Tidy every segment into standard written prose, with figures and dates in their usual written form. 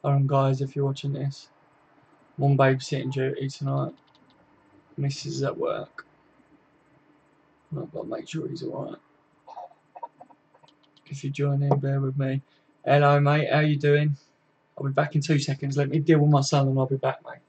Hold on, guys, if you're watching this, I'm on babysitting duty tonight. Mrs. is at work. I've got to make sure he's alright. If you join in, bear with me. Hello, mate, how you doing? I'll be back in 2 seconds. Let me deal with my son and I'll be back, mate.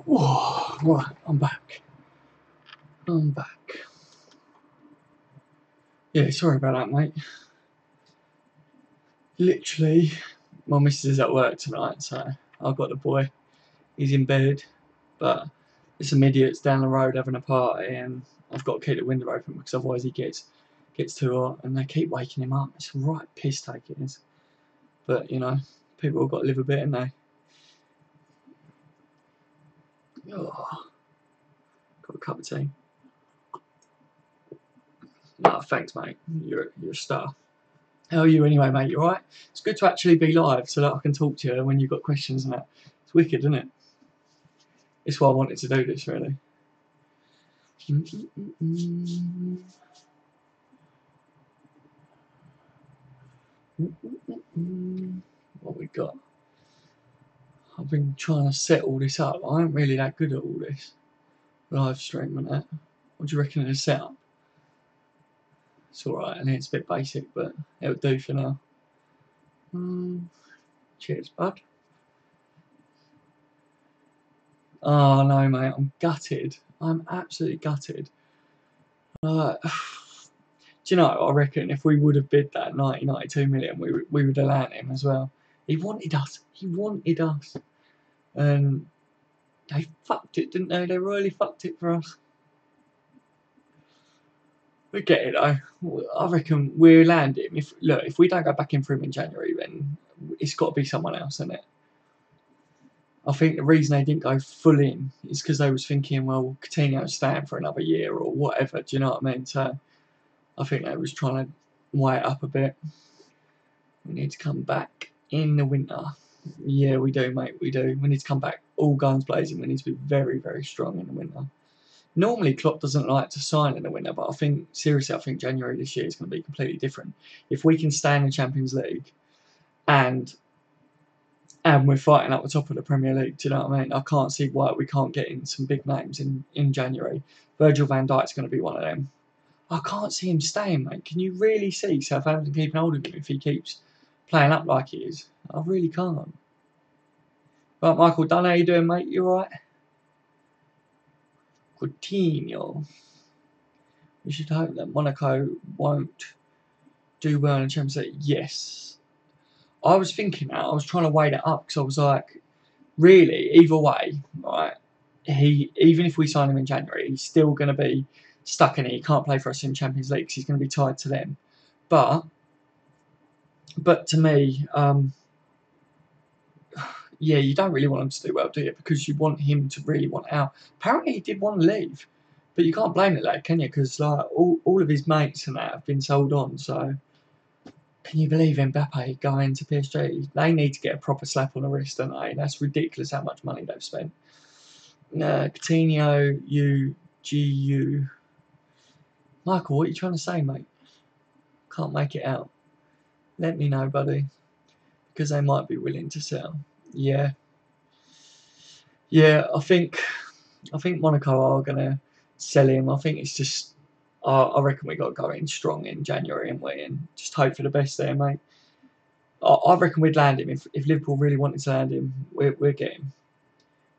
Whoa, right, I'm back. Yeah, sorry about that, mate. Literally, my missus is at work tonight, so I've got the boy. He's in bed, but there's some idiots down the road having a party, and I've got to keep the window open because otherwise he gets too hot, and they keep waking him up. It's right piss take it is. But you know, people have got to live a bit, haven't they? Oh, got a cup of tea. No, thanks, mate. You're a star. How are you anyway, mate? You alright? It's good to actually be live so that I can talk to you when you've got questions and that. It's wicked, isn't it? It's why I wanted to do this, really. What we got? I've been trying to set all this up. I ain't really that good at all this. Live stream and that. What do you reckon of the setup? It's alright, and it's a bit basic, but it'll do for now. Cheers, bud. Oh no, mate, I'm gutted. I'm absolutely gutted. Do you know, I reckon if we would have bid that 92 million, we would have landed him as well. He wanted us. And they fucked it, didn't they? They really fucked it for us. We get it though. I reckon we'll land him. If we don't go back in for him in January, then it's got to be someone else, isn't it? I think the reason they didn't go full in is because they was thinking, well, Coutinho's staying for another year or whatever. Do you know what I mean? So I think they was trying to weigh it up a bit. We need to come back in the winter. Yeah, we do, mate. We do. We need to come back all guns blazing. We need to be very, very strong in the winter. Normally, Klopp doesn't like to sign in the winter, but I think January this year is going to be completely different. If we can stay in the Champions League and we're fighting at the top of the Premier League, do you know what I mean? I can't see why we can't get in some big names in January. Virgil van Dijk's going to be one of them. I can't see him staying, mate. Can you really see Southampton keeping hold of him if he keeps playing up like he is? I really can't. Right, Michael Dunn, how you doing, mate? You alright? Coutinho. We should hope that Monaco won't do well in the Champions League. Yes. I was thinking that. I was trying to weigh that up because I was like, really, either way, right? Even if we sign him in January, he's still going to be stuck in it. He can't play for us in Champions League because he's going to be tied to them. But to me, yeah, you don't really want him to do well, do you? Because you want him to really want out. Apparently, he did want to leave, but you can't blame the lad, can you? Because like all of his mates and that have been sold on. So can you believe Mbappe going to PSG? They need to get a proper slap on the wrist, don't they? That's ridiculous how much money they've spent. Coutinho, UGU. Michael, what are you trying to say, mate? Can't make it out. Let me know, buddy, because they might be willing to sell. Yeah, yeah. I think Monaco are gonna sell him. I think it's just. I reckon we got to go in strong in January and win. Just hope for the best there, mate. I reckon we'd land him if Liverpool really wanted to land him. We'll get him.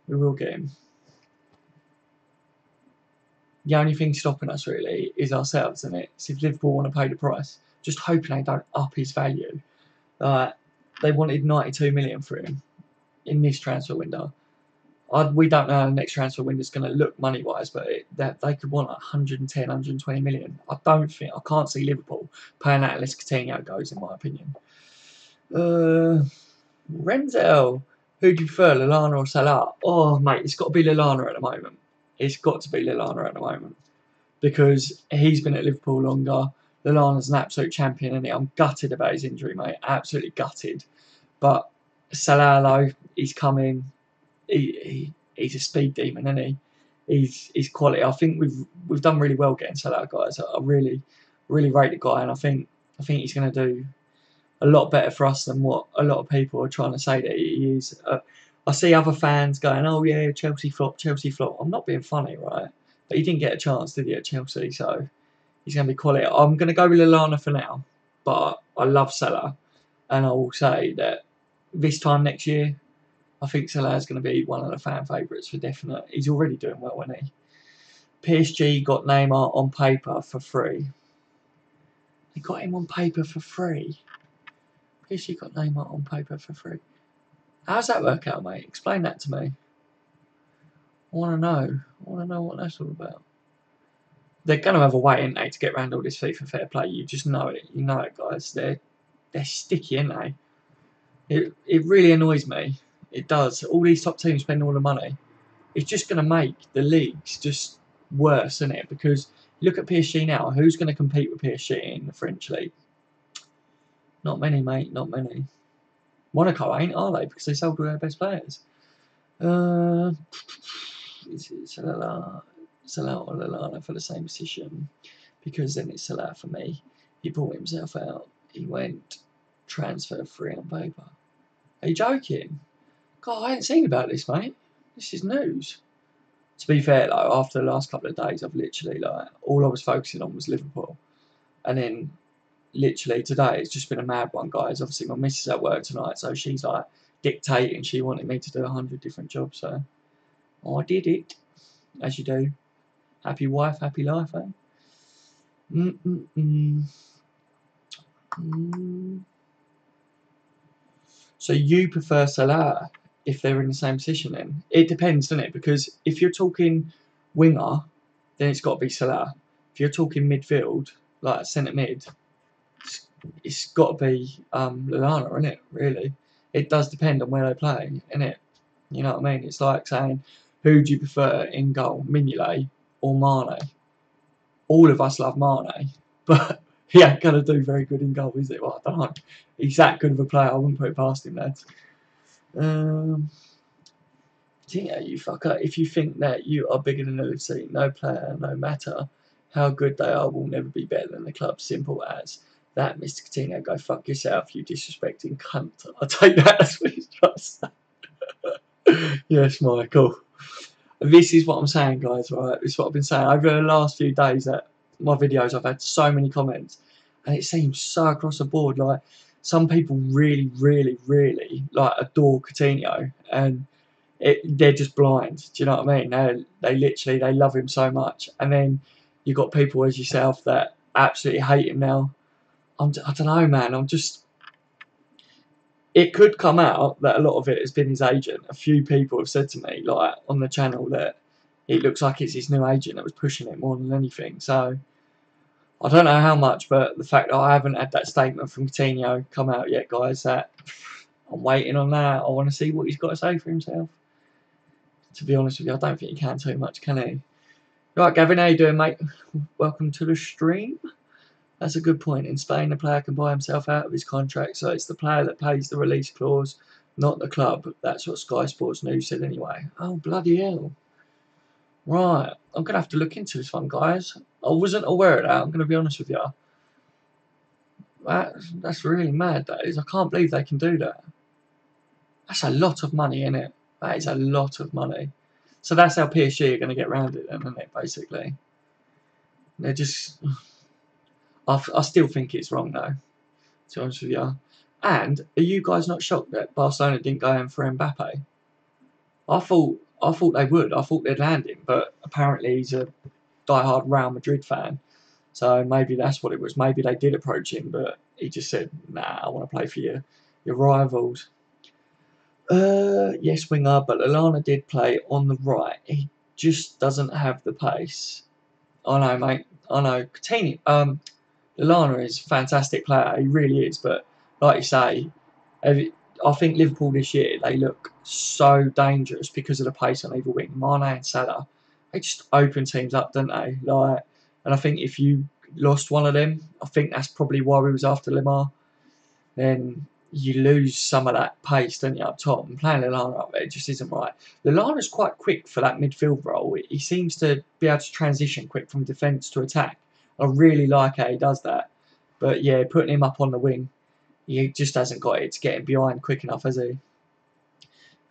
We will get him. The only thing stopping us really is ourselves, isn't it? So if Liverpool want to pay the price, just hoping they don't up his value. They wanted 92 million for him in this transfer window. We don't know how the next transfer window is going to look money wise, but that they could want 110, 120 million. I can't see Liverpool paying that unless Coutinho goes, in my opinion. Renzel, who do you prefer, Lallana or Salah? Oh, mate, it's got to be Lallana at the moment. It's got to be Lallana at the moment because he's been at Liverpool longer. Lallana's an absolute champion, and I'm gutted about his injury, mate. Absolutely gutted. But Salah, though, he's coming. He's a speed demon, isn't he? He's quality. I think we've done really well getting Salah, guys. I really rate the guy, and I think he's going to do a lot better for us than what a lot of people are trying to say that he is. I see other fans going, "Oh yeah, Chelsea flop, Chelsea flop." I'm not being funny, right? But he didn't get a chance, did he, at Chelsea? So he's going to be quality. I'm going to go with Lallana for now, but I love Salah, and I will say that this time next year, I think Salah is going to be one of the fan favourites for definite. He's already doing well, isn't he? PSG got Neymar on paper for free. They got him on paper for free. PSG got Neymar on paper for free. How's that work out, mate? Explain that to me. I want to know. I want to know what that's all about. They're going to have a way, ain't they, to get around all this FIFA fair play. You just know it. You know it, guys. They're sticky, ain't they? It really annoys me. It does. All these top teams spend all the money. It's just going to make the leagues just worse, isn't it? Because look at PSG now. Who's going to compete with PSG in the French league? Not many, mate. Not many. Monaco ain't, are they? Because they sold all their best players. Is it Salah or Lallana for the same position? Because then it's Salah for me. He bought himself out. He went transfer free on paper. Are you joking? God, I hadn't seen about this, mate. This is news. To be fair, though, after the last couple of days, I've literally, all I was focusing on was Liverpool. And then, literally, today, it's just been a mad one, guys. Obviously, my missus at work tonight, so she's, dictating. She wanted me to do 100 different jobs, so I did it, as you do. Happy wife, happy life, eh? So you prefer Salah if they're in the same position then? It depends, doesn't it? Because if you're talking winger, then it's got to be Salah. If you're talking midfield, like centre mid, it's got to be Lallana, isn't it, really? It does depend on where they play, innit? You know what I mean? It's like saying, who do you prefer in goal, Mignolet or Mane? All of us love Mane, but he ain't going to do very good in goal, is it? Well, I don't know. He's that good of a player, I wouldn't put it past him, lads. Yeah, you fucker. If you think that you are bigger than the LFC, no player, no matter how good they are, will never be better than the club. Simple as that, Mr. Coutinho. Go fuck yourself, you disrespecting cunt. I'll take that as what he's trying to say. Yes, Michael. This is what I'm saying, guys, right? This is what I've been saying. Over the last few days at my videos, I've had so many comments, and it seems so across the board. Like, some people really, really, really, adore Coutinho, and they're just blind. Do you know what I mean? They literally, they love him so much. And then you've got people as yourself that absolutely hate him now. I don't know, man. It could come out that a lot of it has been his agent. A few people have said to me, on the channel, that it looks like it's his new agent that was pushing it more than anything. So I don't know how much, but the fact that I haven't had that statement from Coutinho come out yet, guys, that I'm waiting on that. I want to see what he's got to say for himself. To be honest with you, I don't think he can too much, can he? Right, Gavin, how you doing, mate? Welcome to the stream. That's a good point. In Spain, the player can buy himself out of his contract, so it's the player that pays the release clause, not the club. That's what Sky Sports News said anyway. Oh, bloody hell. Right, I'm going to have to look into this one, guys. I wasn't aware of that, I'm going to be honest with you. That's really mad, that is. I can't believe they can do that. That's a lot of money, isn't it? That is a lot of money. So that's how PSG are going to get around it, then, isn't it, basically? They're just... I still think it's wrong, though, to be honest with you. And are you guys not shocked that Barcelona didn't go in for Mbappe? I thought they would. I thought they'd land him, but apparently he's a diehard Real Madrid fan. So maybe that's what it was. Maybe they did approach him, but he just said, nah, I want to play for your rivals. Yes, winger, but Lallana did play on the right. He just doesn't have the pace. I know, mate. I know. Coutinho, Lallana is a fantastic player. He really is. But like you say, I think Liverpool this year, they look so dangerous because of the pace on either wing. Mane and Salah, they just open teams up, don't they? And I think if you lost one of them, I think that's probably why we was after Lemar. Then you lose some of that pace, don't you, up top? And playing Lallana up there just isn't right. Lallana's quite quick for that midfield role. He seems to be able to transition quick from defence to attack. I really like how he does that. But yeah, putting him up on the wing, he just hasn't got it to get him behind quick enough, has he?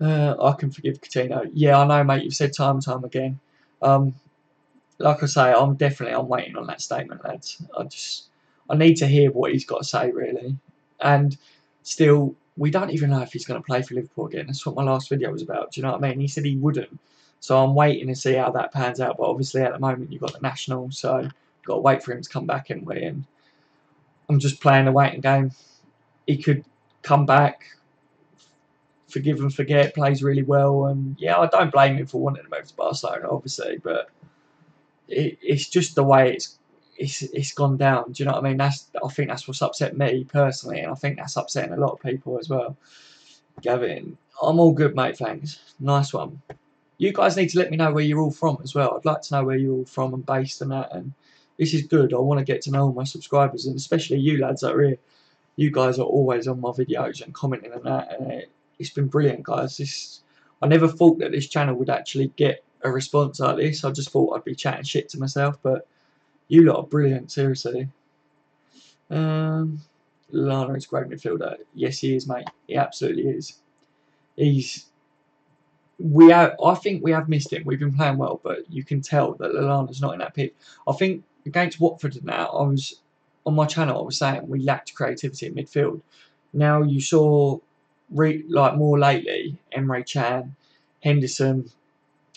I can forgive Coutinho. Yeah, I know, mate. You've said time and time again. Like I say, I'm waiting on that statement, lads. I need to hear what he's got to say, really. And still, we don't even know if he's going to play for Liverpool again. That's what my last video was about. Do you know what I mean? He said he wouldn't. So I'm waiting to see how that pans out. But obviously, at the moment, you've got the national, so you've got to wait for him to come back anyway. And I'm just playing the waiting game. He could come back, forgive and forget, plays really well. And yeah, I don't blame him for wanting to move to Barcelona, obviously. But it's just the way it's gone down. Do you know what I mean? I think that's what's upset me personally, and I think that's upsetting a lot of people as well. Gavin, I'm all good, mate. Thanks. Nice one. You guys need to let me know where you're all from as well. I'd like to know where you're all from and based and that. And this is good. I want to get to know all my subscribers, and especially you lads that are here. You guys are always on my videos and commenting and that, and it's been brilliant, guys. I never thought that this channel would actually get a response like this. I just thought I'd be chatting shit to myself, but you lot are brilliant, seriously. Lallana is a great midfielder. Yes, he is, mate. He absolutely is. I think we have missed him. We've been playing well, but you can tell that Lallana's not in that pick. I think against Watford now, on my channel, I was saying we lacked creativity in midfield. Now you saw, more lately, Emre Can, Henderson,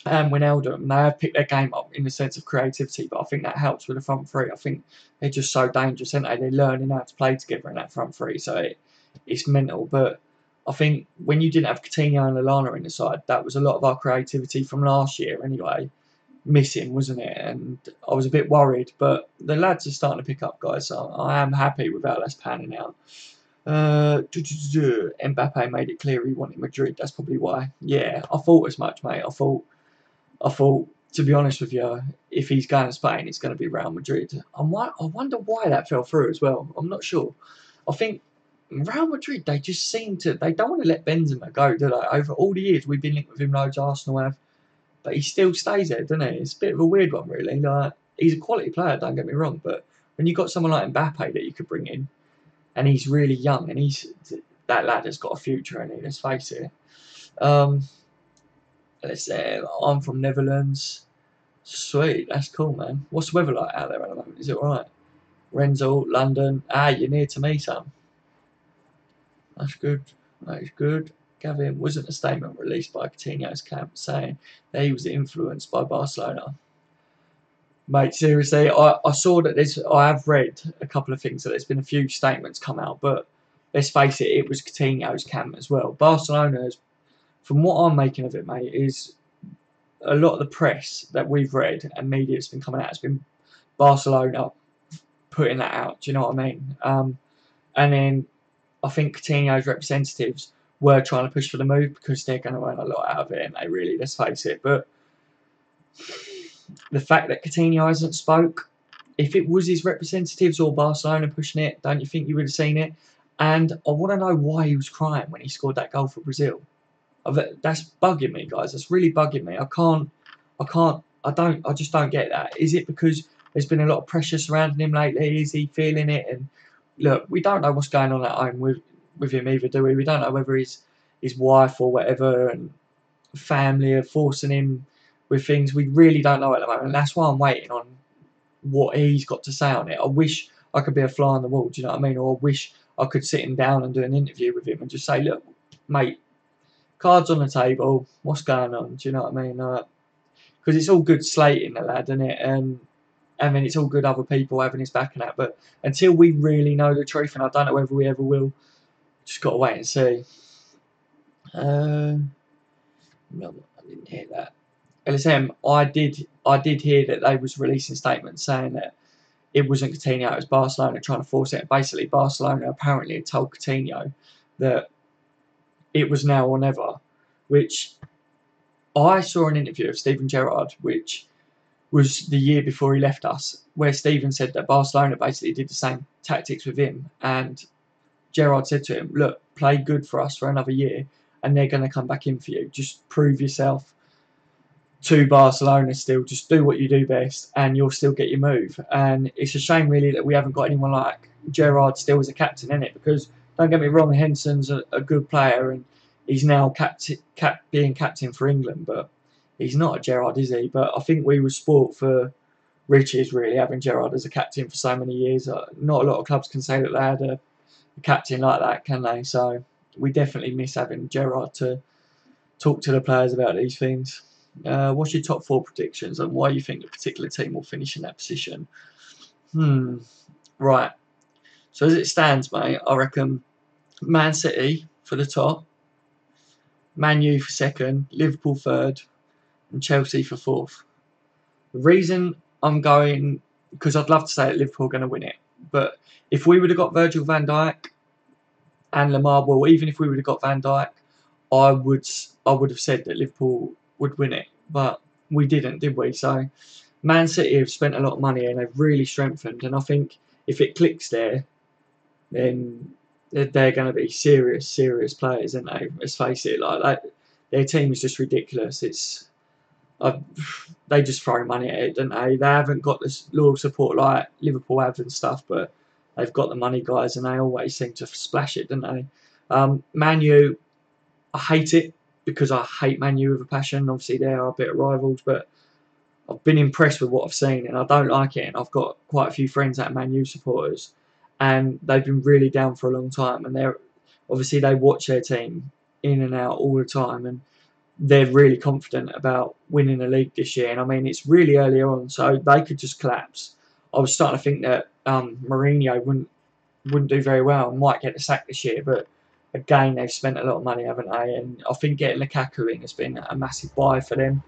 and Wijnaldum, they have picked their game up in the sense of creativity, but I think that helps with the front three. I think they're just so dangerous, aren't they? They're learning how to play together in that front three, so it's mental. But I think when you didn't have Coutinho and Lallana in the side, that was a lot of our creativity from last year anyway, missing, wasn't it? And I was a bit worried, but the lads are starting to pick up, guys, so I am happy with how that's panning out. Mbappe made it clear he wanted Madrid. That's probably why. Yeah, I thought as much, mate. I thought, to be honest with you, if he's going to Spain, it's going to be Real Madrid. I wonder why that fell through as well. I'm not sure. I think Real Madrid, they just seem to, they don't want to let Benzema go, do they? Over all the years, we've been linked with him loads, Arsenal have. But he still stays there, doesn't he? It's a bit of a weird one, really. He's a quality player, don't get me wrong. But when you've got someone like Mbappe that you could bring in, and he's really young, and that lad has got a future in it, let's face it. Let's say I'm from Netherlands. Sweet, that's cool, man. What's the weather like out there at the moment? Is it alright? Renzo, London. You're near to me, son. That's good. That is good. Gavin, wasn't a statement released by Coutinho's camp saying that he was influenced by Barcelona? Mate, seriously, I saw that I have read a couple of things, that there's been a few statements come out, but let's face it, it was Coutinho's camp as well. Barcelona's, from what I'm making of it, mate, is a lot of the press that we've read and media that's been coming out has been Barcelona putting that out. Do you know what I mean? And then I think Coutinho's representatives were trying to push for the move because they're going to earn a lot out of it, and they really, let's face it. But the fact that Coutinho hasn't spoke, if it was his representatives or Barcelona pushing it, don't you think you would have seen it? And I want to know why he was crying when he scored that goal for Brazil. That's bugging me, guys. That's really bugging me. I just don't get that. Is it because there's been a lot of pressure surrounding him lately? Is he feeling it? And look, we don't know what's going on at home with him either, do we? We don't know whether his wife or whatever and family are forcing him with things. We really don't know at the moment. That's why I'm waiting on what he's got to say on it. I wish I could be a fly on the wall, do you know what I mean? Or I wish I could sit him down and do an interview with him and just say, look, mate, cards on the table, what's going on, do you know what I mean? Because it's all good slating the lad, isn't it? And then it's all good other people having his back and that. But until we really know the truth, and I don't know whether we ever will, just got to wait and see. No, I didn't hear that. LSM, I did hear that they was releasing statements saying that it wasn't Coutinho, it was Barcelona trying to force it. Basically, Barcelona apparently had told Coutinho that it was now or never, which I saw an interview of Steven Gerrard, which was the year before he left us, where Steven said that Barcelona basically did the same tactics with him, and Gerrard said to him, look, play good for us for another year, and they're going to come back in for you. Just prove yourself to Barcelona still. Just do what you do best, and you'll still get your move. And it's a shame, really, that we haven't got anyone like Gerrard still as a captain in it, because don't get me wrong, Henson's a good player, and he's now being captain for England, but he's not a Gerrard, is he? But I think we were sport for riches, really, having Gerrard as a captain for so many years. Not a lot of clubs can say that they had a captain like that, can they? So we definitely miss having Gerrard to talk to the players about these things. What's your top 4 predictions and why you think a particular team will finish in that position? Right. So as it stands, mate, I reckon Man City for the top, Man U for second, Liverpool third, and Chelsea for fourth. The reason I'm going, because I'd love to say that Liverpool are going to win it, but if we would have got Virgil van Dijk and Lamar, well, even if we would have got Van Dijk, I would have said that Liverpool would win it, but we didn't, did we? So Man City have spent a lot of money and they've really strengthened, and I think if it clicks there, then they're going to be serious players, aren't they? Let's face it, like that, their team is just ridiculous. They just throw money at it, don't they? They haven't got this loyal support like Liverpool have and stuff, but they've got the money, guys, and they always seem to splash it, don't they? Man U, I hate it because I hate Man U with a passion. Obviously, they are a bit of rivals, but I've been impressed with what I've seen, and I don't like it. And I've got quite a few friends that are Man U supporters, and they've been really down for a long time. And they watch their team in and out all the time, and they're really confident about winning the league this year. And I mean, it's really early on, so they could just collapse. I was starting to think that Mourinho wouldn't do very well and might get the sack this year, but again, they've spent a lot of money, haven't they? And I think getting Lukaku in has been a massive buy for them.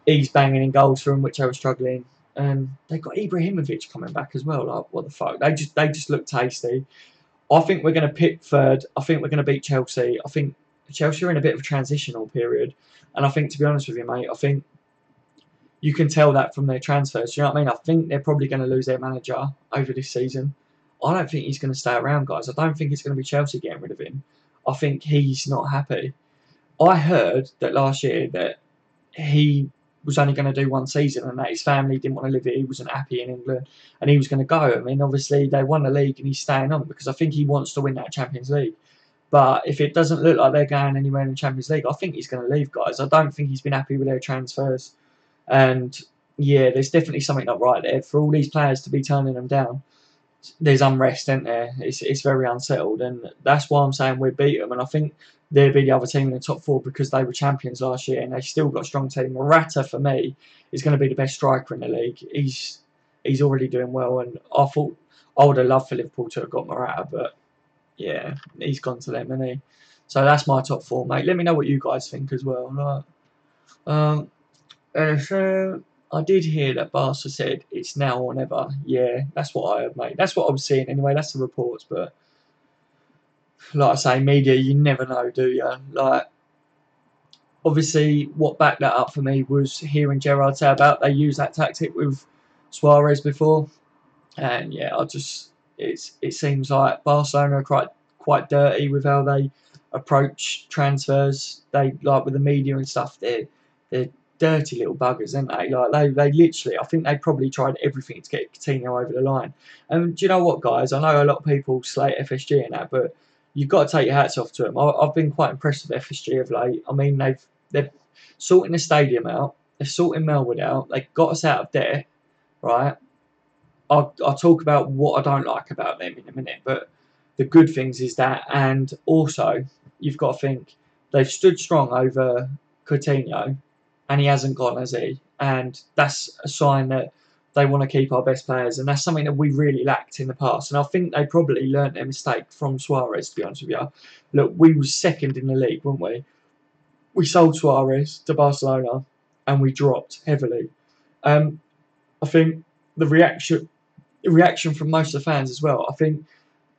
He's banging in goals for them, which they were struggling. And they've got Ibrahimovic coming back as well. Like, what the fuck? They just look tasty. I think we're going to pick third. I think we're going to beat Chelsea. I think Chelsea are in a bit of a transitional period. And I think, to be honest with you, mate, I think you can tell that from their transfers. You know what I mean? I think they're probably going to lose their manager over this season. I don't think he's going to stay around, guys. I don't think it's going to be Chelsea getting rid of him. I think he's not happy. I heard that last year that he was only going to do one season and that his family didn't want to live here. He wasn't happy in England and he was going to go. I mean, obviously, they won the league and he's staying on because I think he wants to win that Champions League. But if it doesn't look like they're going anywhere in the Champions League, I think he's going to leave, guys. I don't think he's been happy with their transfers. And, yeah, there's definitely something not right there. For all these players to be turning them down, there's unrest, isn't there? It's very unsettled. And that's why I'm saying we beat them. And I think they'll be the other team in the top 4 because they were champions last year and they've still got a strong team. Morata, for me, is going to be the best striker in the league. He's already doing well. And I thought I would have loved for Liverpool to have got Morata, but yeah, he's gone to them, hasn't he? So that's my top 4, mate. Let me know what you guys think as well. So I did hear that Barca said it's now or never. Yeah, that's what I heard, mate. That's what I was seeing anyway. That's the reports, but like I say, media, you never know, do you? Like, obviously, what backed that up for me was hearing Gerrard say about they used that tactic with Suarez before, and yeah, it seems like Barcelona are quite dirty with how they approach transfers. They like with the media and stuff. They're dirty little buggers, aren't they? Like they literally, I think they probably tried everything to get Coutinho over the line. And do you know what, guys? I know a lot of people slate FSG and that, but you've got to take your hats off to them. I've been quite impressed with FSG of late. I mean, they're sorting the stadium out. They're sorting Melwood out. They got us out of debt, right? I'll talk about what I don't like about them in a minute, but the good things is that, and also you've got to think they've stood strong over Coutinho, and he hasn't gone, has he? And that's a sign that they want to keep our best players, and that's something that we really lacked in the past. And I think they probably learnt their mistake from Suarez. To be honest with you, look, we were second in the league, weren't we? We sold Suarez to Barcelona, and we dropped heavily. I think the reaction from most of the fans as well. I think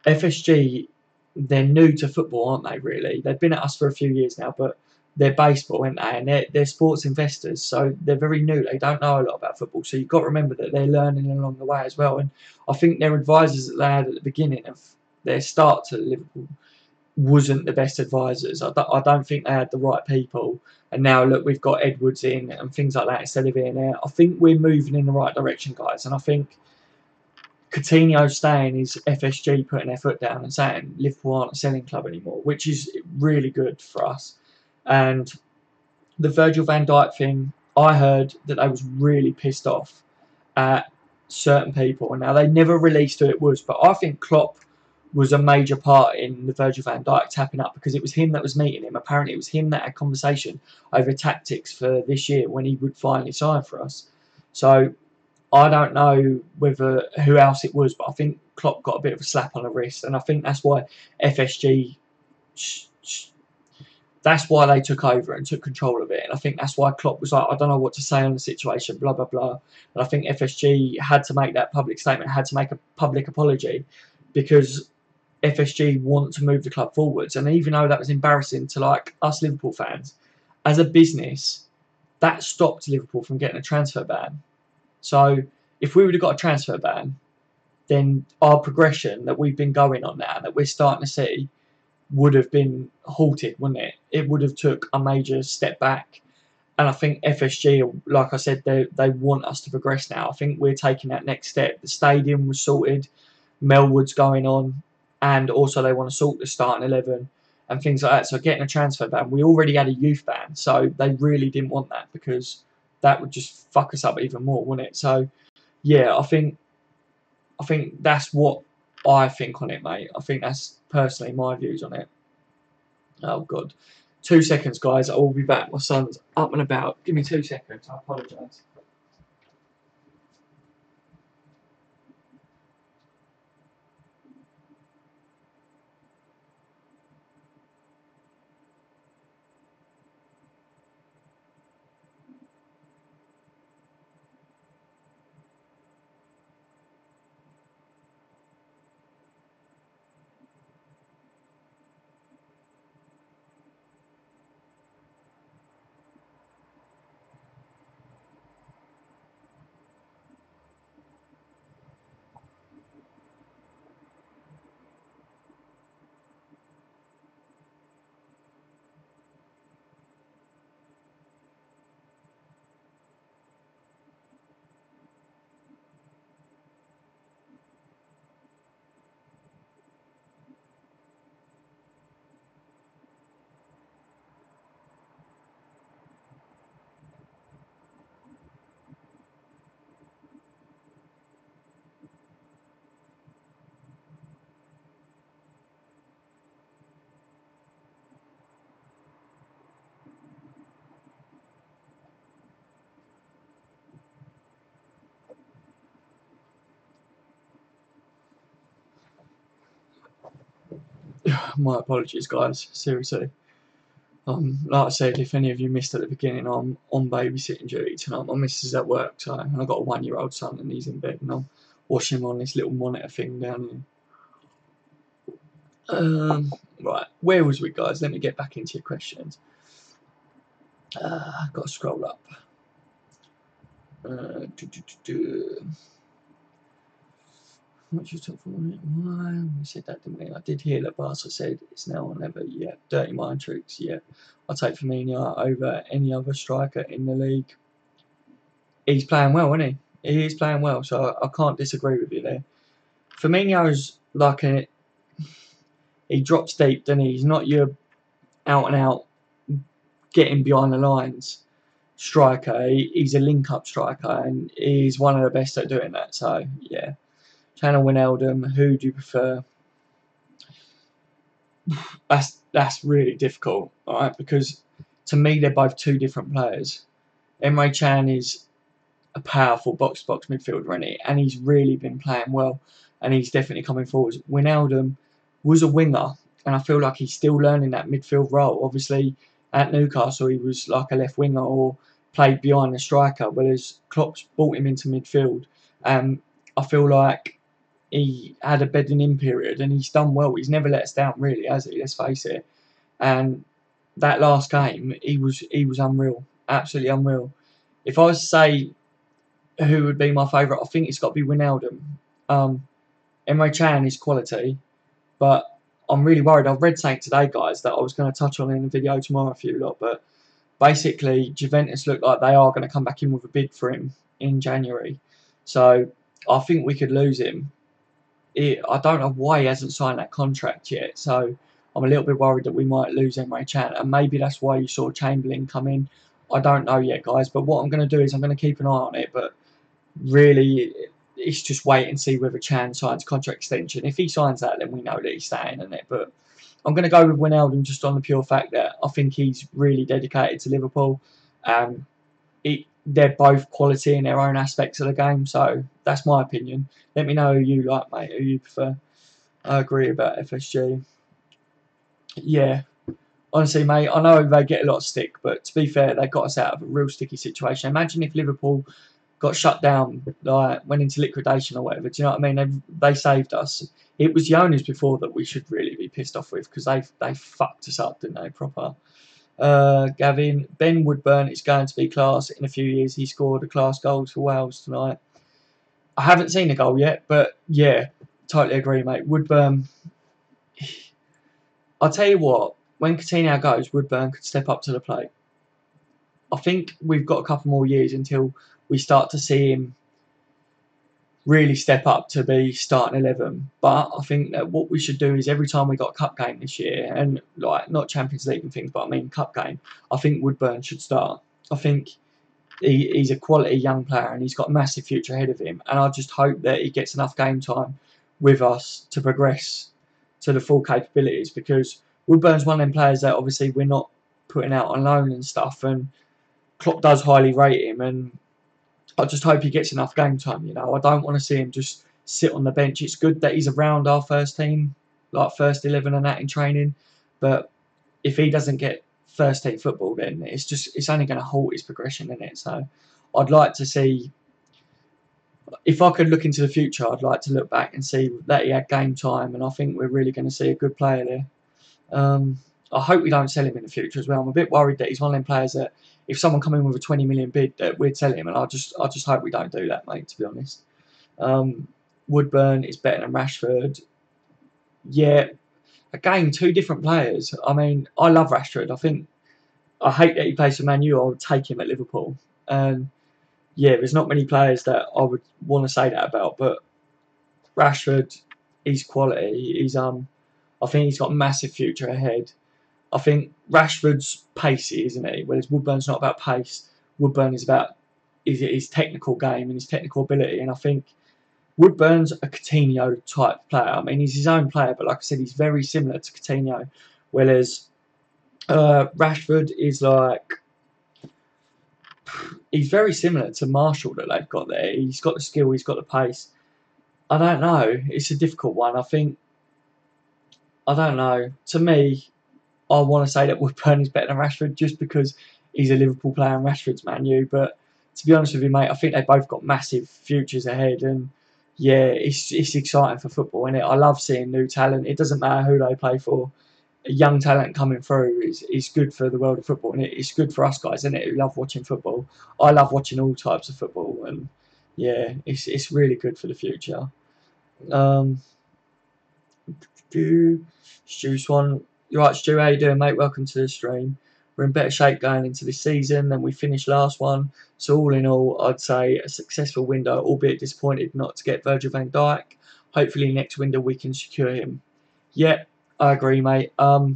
FSG, they're new to football, aren't they, really? They've been at us for a few years now, but they're baseball, aren't they? And they're sports investors, so they're very new. They don't know a lot about football, so you've got to remember that they're learning along the way as well. And I think their advisors that they had at the beginning of their start to Liverpool wasn't the best advisors. I don't think they had the right people. And now, look, we've got Edwards in and things like that instead of in there. I think we're moving in the right direction, guys. And I think Coutinho staying is FSG putting their foot down and saying Liverpool aren't a selling club anymore, which is really good for us. And the Virgil van Dijk thing, I heard that they was really pissed off at certain people. And now they never released who it was, but I think Klopp was a major part in the Virgil van Dijk tapping up because it was him that was meeting him. Apparently, it was him that had conversation over tactics for this year when he would finally sign for us. So I don't know who else it was, but I think Klopp got a bit of a slap on the wrist, and I think that's why FSG, that's why they took over and took control of it, and I think that's why Klopp was like, I don't know what to say on the situation, blah blah blah. And I think FSG had to make that public statement, had to make a public apology, because FSG want to move the club forwards, and even though that was embarrassing to like us Liverpool fans, as a business, that stopped Liverpool from getting a transfer ban. So if we would have got a transfer ban, then our progression that we've been going on now, that we're starting to see, would have been halted, wouldn't it? It would have took a major step back. And I think FSG, like I said, they want us to progress now. I think we're taking that next step. The stadium was sorted, Melwood's going on, and also they want to sort the starting 11 and things like that. So getting a transfer ban, we already had a youth ban, so they really didn't want that because that would just fuck us up even more, wouldn't it? So yeah, I think that's what I think on it, mate. I think that's personally my views on it. Oh god, 2 seconds, guys. I will be back. My son's up and about. Give me 2 seconds. I apologise. My apologies, guys. Seriously. Like I said, if any of you missed at the beginning, I'm on babysitting duty tonight. My missus is at work, so and I've got a 1-year-old son and he's in bed, and I'm watching him on this little monitor thing down here. Right, where was we, guys? Let me get back into your questions. Got to scroll up. What's your top 4? Why? We said that, didn't we? I did hear that Barca said it's now or never. Yeah, dirty mind tricks. Yeah, I'll take Firmino over any other striker in the league. He's playing well, isn't he? He is playing well, so I can't disagree with you there. Firmino's like he drops deep, doesn't he? He's not your out and out getting behind the lines striker. He's a link up striker, and he's one of the best at doing that. So yeah, Channel Wijnaldum. Who do you prefer? That's really difficult, all right? Because to me, they're both two different players. Emre Can is a powerful box-to-box midfielder, isn't he? And he's really been playing well, and he's definitely coming forwards. Wijnaldum was a winger, and I feel like he's still learning that midfield role. Obviously, at Newcastle, he was like a left winger or played behind the striker, whereas Klopp's brought him into midfield. I feel like he had a bedding in period, and he's done well. He's never let us down, really, has he? Let's face it. And that last game, he was unreal, absolutely unreal. If I was to say who would be my favourite, I think it's got to be Wijnaldum. Emre Can is quality, but I'm really worried. I've read something today, guys, that I was going to touch on in the video tomorrow for you lot, but basically Juventus look like they are going to come back in with a bid for him in January. So I think we could lose him. I don't know why he hasn't signed that contract yet, so I'm a little bit worried that we might lose Emre Can, and maybe that's why you saw Chamberlain come in. I don't know yet, guys, but what I'm going to do is I'm going to keep an eye on it, but really it's just wait and see whether Chan signs contract extension. If he signs that, then we know that he's staying in it, but I'm going to go with Wijnaldum just on the pure fact that I think he's really dedicated to Liverpool. They're both quality in their own aspects of the game, so that's my opinion. Let me know who you like, mate, who you prefer. I agree about FSG. Yeah, honestly, mate, I know they get a lot of stick, but to be fair, they got us out of a real sticky situation. Imagine if Liverpool got shut down, like went into liquidation or whatever. Do you know what I mean? They saved us. It was the owners before that we should really be pissed off with, because they fucked us up, didn't they? Proper. Gavin, Ben Woodburn is going to be class in a few years. He scored a class goal for Wales tonight. I haven't seen the goal yet, but yeah, totally agree, mate. Woodburn, I'll tell you what, when Coutinho goes, Woodburn could step up to the plate. I think we've got a couple more years until we start to see him really step up to be starting 11. But I think that what we should do is every time we got a cup game this year, and like not Champions League and things, but I mean cup game, I think Woodburn should start. I think he's a quality young player and he's got a massive future ahead of him. And I just hope that he gets enough game time with us to progress to the full capabilities, because Woodburn's one of them players that obviously we're not putting out on loan and stuff, and Klopp does highly rate him, and I just hope he gets enough game time. You know, I don't want to see him just sit on the bench. It's good that he's around our first team, like first 11 and that in training, but if he doesn't get first team football, then it's only going to halt his progression, isn't it? So I'd like to see, if I could look into the future, I'd like to look back and see that he had game time, and I think we're really going to see a good player there. I hope we don't sell him in the future as well. I'm a bit worried that he's one of them players that if someone come in with a 20 million bid, that we'd sell him, and I just hope we don't do that, mate, to be honest. Woodburn is better than Rashford. Yeah, again, two different players. I mean, I love Rashford. I hate that he plays for Man U. I would take him at Liverpool. And yeah, there's not many players that I would want to say that about, but Rashford, he's quality. I think he's got a massive future ahead. I think Rashford's pacey, isn't he? Whereas Woodburn's not about pace. Woodburn is about his technical game and his technical ability. And I think Woodburn's a Coutinho type player. I mean, he's his own player, but like I said, he's very similar to Coutinho. Whereas Rashford is like, he's very similar to Marshall that they've got there. He's got the skill, he's got the pace. I don't know. It's a difficult one. I don't know. To me, I want to say that Woodburn is better than Rashford just because he's a Liverpool player and Rashford's Man U. But to be honest with you, mate, I think they both got massive futures ahead. And yeah, it's exciting for football, and I love seeing new talent. It doesn't matter who they play for. A young talent coming through is good for the world of football, and it's good for us guys, isn't it? Who love watching football. I love watching all types of football, and yeah, it's really good for the future. Um, Stu Swan, you're right, Stu. How you doing, mate? Welcome to the stream. We're in better shape going into this season than we finished last one. So all in all, I'd say a successful window, albeit disappointed not to get Virgil van Dijk. Hopefully next window we can secure him. Yeah, I agree, mate. I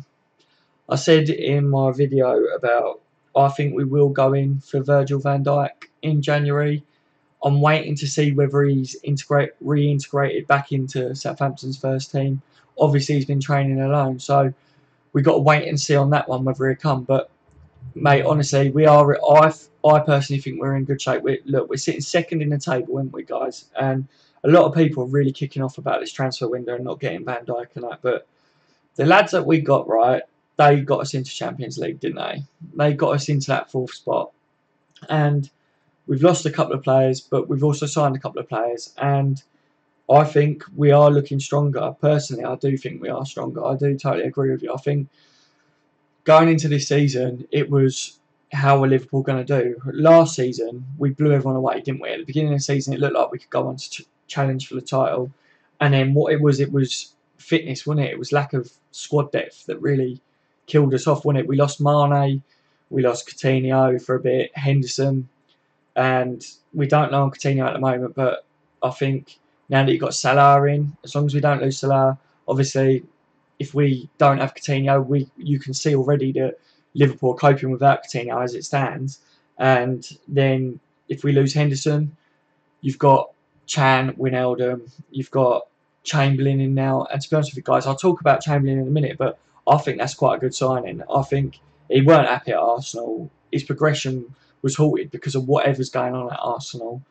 said in my video about I think we will go in for Virgil van Dijk in January. I'm waiting to see whether he's reintegrated back into Southampton's first team. Obviously, he's been training alone, so we've got to wait and see on that one whether he'll come. But mate, honestly, we are. I personally think we're in good shape. We're sitting second in the table, aren't we, guys? And a lot of people are really kicking off about this transfer window and not getting Van Dijk and that. But the lads that we got right, they got us into Champions League, didn't they? They got us into that fourth spot, and we've lost a couple of players, but we've also signed a couple of players, and I think we are looking stronger. Personally, I do think we are stronger. I do totally agree with you. I think going into this season, it was how are Liverpool going to do? Last season, we blew everyone away, didn't we? At the beginning of the season, it looked like we could go on to challenge for the title. And then what it was fitness, wasn't it? It was lack of squad depth that really killed us off, wasn't it? We lost Mane, we lost Coutinho for a bit, Henderson, and we don't know on Coutinho at the moment, but I think now that you've got Salah in, as long as we don't lose Salah, obviously if we don't have Coutinho, you can see already that Liverpool are coping without Coutinho as it stands. And then if we lose Henderson, you've got Chan, Wijnaldum, you've got Chamberlain in now. And to be honest with you guys, I'll talk about Chamberlain in a minute, but I think that's quite a good signing. I think he weren't happy at Arsenal. His progression was halted because of whatever's going on at Arsenal.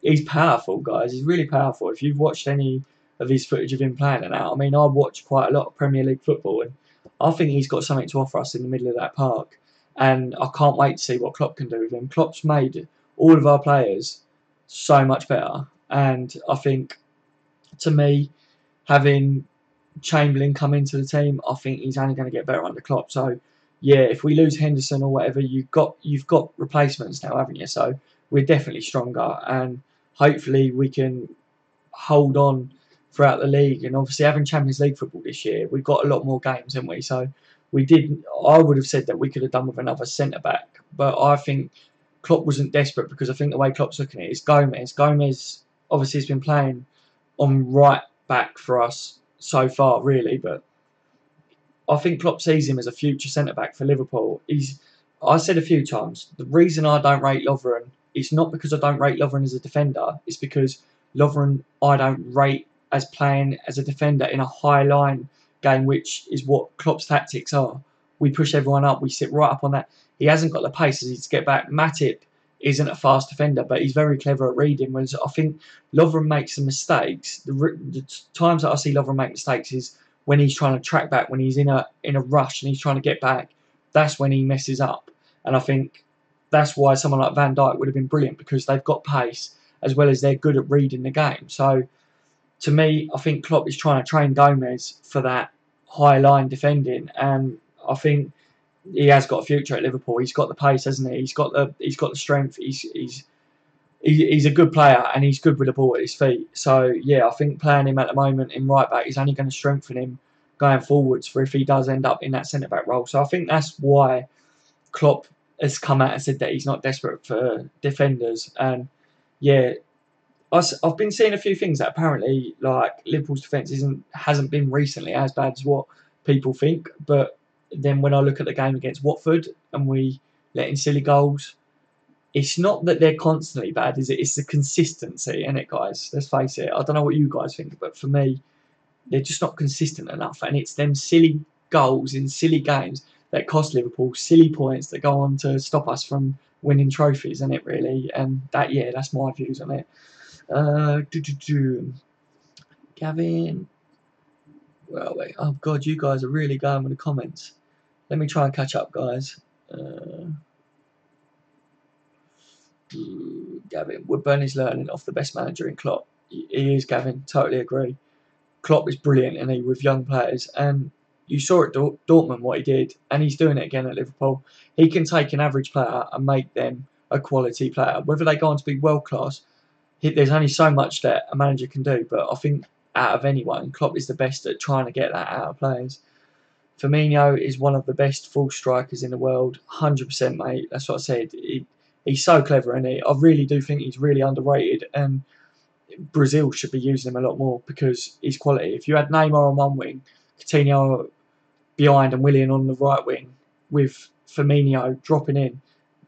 He's powerful, guys. He's really powerful. If you've watched any of his footage of him playing and out, I mean, I watch quite a lot of Premier League football, and I think he's got something to offer us in the middle of that park. And I can't wait to see what Klopp can do with him. Klopp's made all of our players so much better. And I think, to me, having Chamberlain come into the team, I think he's only going to get better under Klopp. So, yeah, if we lose Henderson or whatever, you've got replacements now, haven't you? So we're definitely stronger, and hopefully we can hold on throughout the league. And obviously, having Champions League football this year, we've got a lot more games, haven't we? So we did. I would have said that we could have done with another centre back, but I think Klopp wasn't desperate because I think the way Klopp's looking at it is Gomez. Gomez obviously has been playing on right back for us so far, really, but I think Klopp sees him as a future centre back for Liverpool. I said a few times, the reason I don't rate Lovren is not because I don't rate Lovren as a defender, it's because Lovren I don't rate as playing as a defender in a high line game, which is what Klopp's tactics are. We push everyone up, we sit right up on that. He hasn't got the pace as he to get back. Matip isn't a fast defender, but he's very clever at reading. Whereas I think Lovren makes some mistakes. The times that I see Lovren make mistakes is when he's trying to track back, when he's in a rush and he's trying to get back. That's when he messes up. And I think that's why someone like Van Dijk would have been brilliant, because they've got pace as well as they're good at reading the game. So to me, I think Klopp is trying to train Gomez for that high line defending, and I think he has got a future at Liverpool. He's got the pace, hasn't he? He's got the strength. He's a good player, and he's good with the ball at his feet. So yeah, I think playing him at the moment in right back is only going to strengthen him going forwards for if he does end up in that centre back role. So I think that's why Klopp has come out and said that he's not desperate for defenders. And yeah, I've been seeing a few things that apparently like Liverpool's defence hasn't been recently as bad as what people think. But then when I look at the game against Watford and we let in silly goals, it's not that they're constantly bad, is it? It's the consistency, isn't it, guys? Let's face it. I don't know what you guys think, but for me, they're just not consistent enough. And it's them silly goals in silly games that cost Liverpool silly points that go on to stop us from winning trophies, isn't it, really? And that's my views on it. Gavin. Well, wait. Oh, God, you guys are really going with the comments. Let me try and catch up, guys. Gavin, Woodburn is learning off the best manager in Klopp. He is, Gavin. Totally agree. Klopp is brilliant, and he with young players, and you saw at Dortmund what he did, and he's doing it again at Liverpool. He can take an average player and make them a quality player. Whether they go on to be world class, there's only so much that a manager can do. But I think out of anyone, Klopp is the best at trying to get that out of players. Firmino is one of the best full strikers in the world, 100%, mate. That's what I said. He's so clever, and I really do think he's really underrated. And Brazil should be using him a lot more because he's quality. If you had Neymar on one wing, Coutinho behind, and Willian on the right wing, with Firmino dropping in,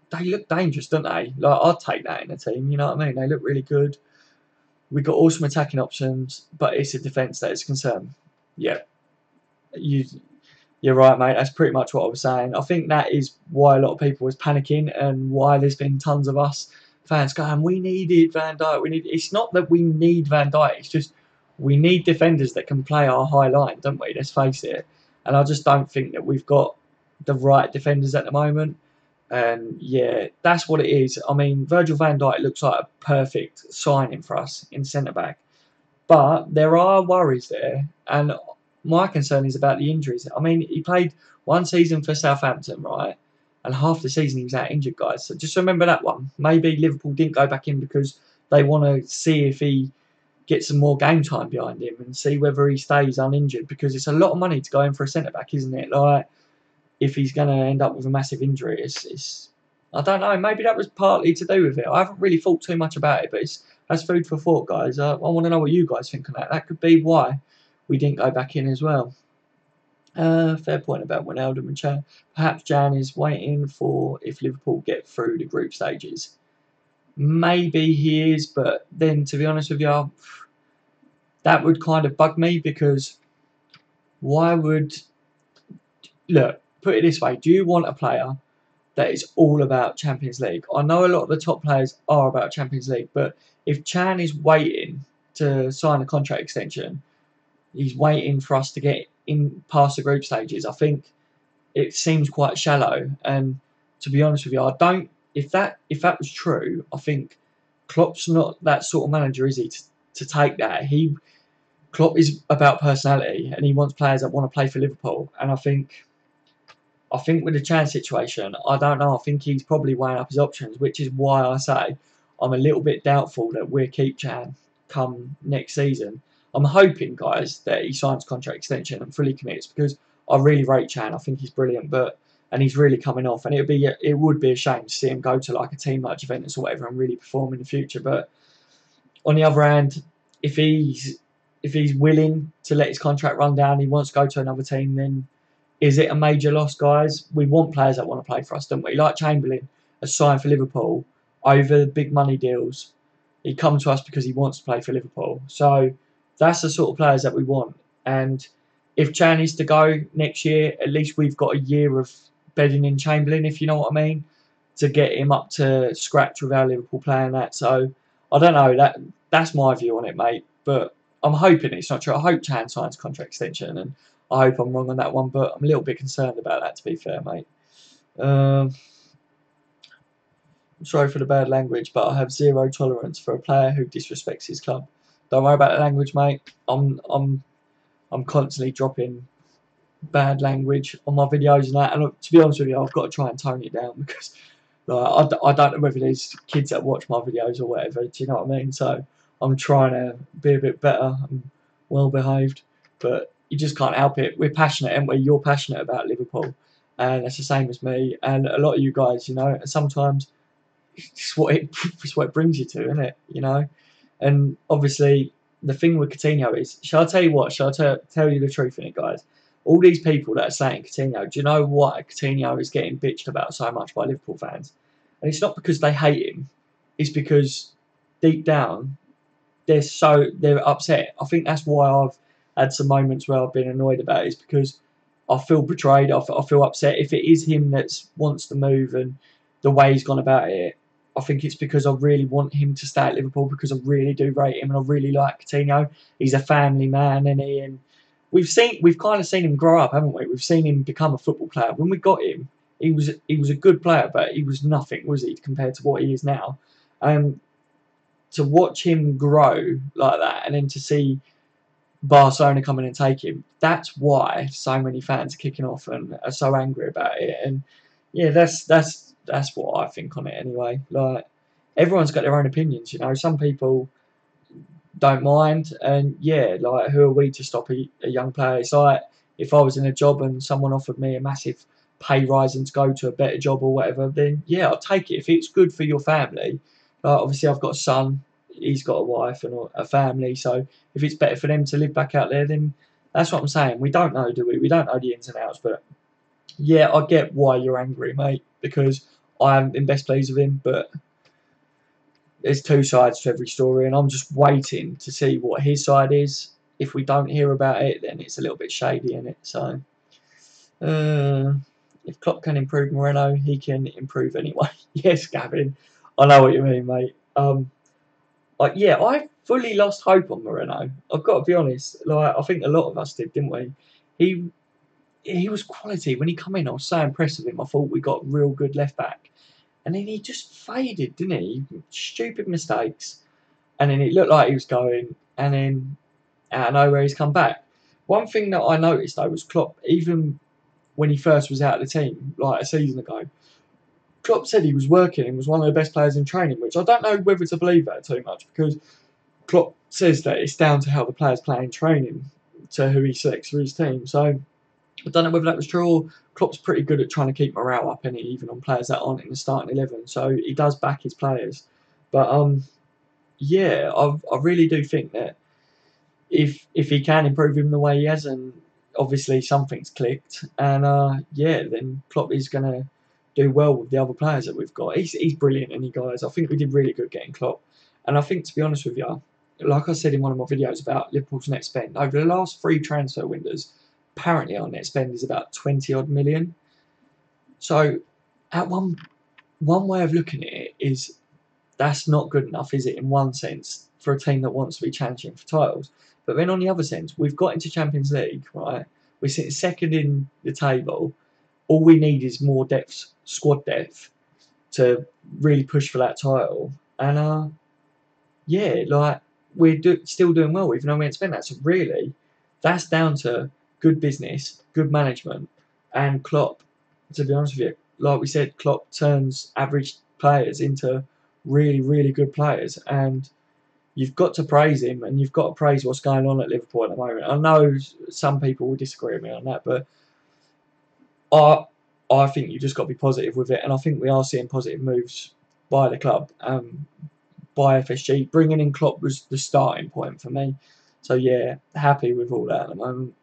they look dangerous, don't they? Like, I'd take that in a team. You know what I mean? They look really good. We've got awesome attacking options, but it's a defence that is concerned. Yeah, you're right, mate. That's pretty much what I was saying. I think that is why a lot of people was panicking, and why there's been tons of us fans going, "We needed Van Dijk. We need." It's not that we need Van Dijk. It's just we need defenders that can play our high line, don't we? Let's face it. And I just don't think that we've got the right defenders at the moment. And yeah, that's what it is. I mean, Virgil van Dijk looks like a perfect signing for us in centre back. But there are worries there, and my concern is about the injuries. I mean, he played one season for Southampton, right? And half the season he was out injured, guys. So just remember that one. Maybe Liverpool didn't go back in because they want to see if he gets some more game time behind him and see whether he stays uninjured, because it's a lot of money to go in for a centre back, isn't it? Like, if he's going to end up with a massive injury, it's I don't know. Maybe that was partly to do with it. I haven't really thought too much about it, but that's food for thought, guys. I want to know what you guys think of that. That could be why we didn't go back in as well. Fair point about Wijnaldum and Chan. Perhaps Jan is waiting for if Liverpool get through the group stages. Maybe he is, but then to be honest with you, that would kind of bug me, because why would... Look, put it this way. Do you want a player that is all about Champions League? I know a lot of the top players are about Champions League, but if Chan is waiting to sign a contract extension, he's waiting for us to get in past the group stages, I think it seems quite shallow. And to be honest with you, I don't... If that was true, I think Klopp's not that sort of manager, is he, to take that? Klopp is about personality, and he wants players that want to play for Liverpool. And I think with the Chan situation, I don't know. I think he's probably weighing up his options, which is why I say I'm a little bit doubtful that we'll keep Chan come next season. I'm hoping, guys, that he signs contract extension and fully commits, because I really rate Chan. I think he's brilliant, and he's really coming off. And it would be a shame to see him go to like a team like Juventus or whatever and really perform in the future. But on the other hand, if he's willing to let his contract run down, he wants to go to another team, then is it a major loss, guys? We want players that want to play for us, don't we? Like Chamberlain has signed for Liverpool over big money deals. He comes to us because he wants to play for Liverpool. So that's the sort of players that we want. And if Chan is to go next year, at least we've got a year of bedding in Chamberlain, if you know what I mean, to get him up to scratch with our Liverpool playing that. So I don't know. That's my view on it, mate. But I'm hoping it's not true. I hope Chan signs contract extension, and I hope I'm wrong on that one, but I'm a little bit concerned about that, to be fair, mate. I'm sorry for the bad language, but I have zero tolerance for a player who disrespects his club. Don't worry about the language, mate. I'm constantly dropping bad language on my videos and that. And to be honest with you, I've got to try and tone it down, because I don't know whether there's kids that watch my videos or whatever. Do you know what I mean? So I'm trying to be a bit better and well behaved, but you just can't help it. We're passionate, aren't we? You're passionate about Liverpool, and it's the same as me, and a lot of you guys, you know. And sometimes it's what it brings you to, isn't it? You know. And obviously, the thing with Coutinho is, shall I tell you what? Shall I tell you the truth in it, guys? All these people that are saying Coutinho, do you know what Coutinho is getting bitched about so much by Liverpool fans? And it's not because they hate him. It's because deep down, they're upset. I think that's why I've had some moments where I've been annoyed about it, is because I feel betrayed. I feel upset. If it is him that wants to move and the way he's gone about it, I think it's because I really want him to stay at Liverpool, because I really do rate him and I really like Coutinho. He's a family man, and we've kind of seen him grow up, haven't we? We've seen him become a football player. When we got him, he was a good player, but he was nothing, was he, compared to what he is now? to watch him grow like that, and then to see Barcelona come in and take him. That's why so many fans are kicking off and are so angry about it. And yeah, that's what I think on it anyway. Like, everyone's got their own opinions, you know. Some people don't mind, and yeah, like, who are we to stop a young player? It's like if I was in a job and someone offered me a massive pay rise and to go to a better job or whatever, then yeah, I'll take it if it's good for your family. Like, obviously, I've got a son, he's got a wife and a family, so if it's better for them to live back out there, then that's what I'm saying. We don't know, do we? We don't know the ins and outs, but yeah, I get why you're angry, mate, because I haven't been best pleased with him, but there's two sides to every story, and I'm just waiting to see what his side is. If we don't hear about it, then it's a little bit shady, in it. So, if Klopp can improve Moreno, he can improve anyway. Yes, Gavin, I know what you mean, mate. Yeah, I fully lost hope on Moreno. I've got to be honest. Like, I think a lot of us did, didn't we? He was quality when he come in. I was so impressed with him. I thought we got real good left back, and then he just faded, didn't he? Stupid mistakes, and then it looked like he was going, and then out of nowhere he's come back. One thing that I noticed though was Klopp, even when he first was out of the team, like a season ago, Klopp said he was working and was one of the best players in training, which I don't know whether to believe that too much, because Klopp says that it's down to how the players play in training to who he selects for his team. So I don't know whether that was true, or Klopp's pretty good at trying to keep morale up, and even on players that aren't in the starting 11. So he does back his players. But yeah, I really do think that if he can improve him the way he has, and obviously something's clicked, and yeah, then Klopp is going to do well with the other players that we've got. He's brilliant, and guys, I think we did really good getting Klopp. And I think, to be honest with you, like I said in one of my videos about Liverpool's net spend, over the last 3 transfer windows, apparently our net spend is about 20 odd million. So, at one way of looking at it is, that's not good enough, is it, in one sense, for a team that wants to be challenging for titles. But then on the other sense, we've got into Champions League, right? We're sitting second in the table. All we need is more depth, squad depth, to really push for that title. And yeah, like, we're still doing well, even though we haven't spent that. So really, that's down to good business, good management, and Klopp. To be honest with you, like we said, Klopp turns average players into really, really good players, and you've got to praise him, and you've got to praise what's going on at Liverpool at the moment. I know some people will disagree with me on that, but I think you just got to be positive with it, and I think we are seeing positive moves by the club, by FSG. Bringing in Klopp was the starting point for me. So yeah, happy with all that at the moment.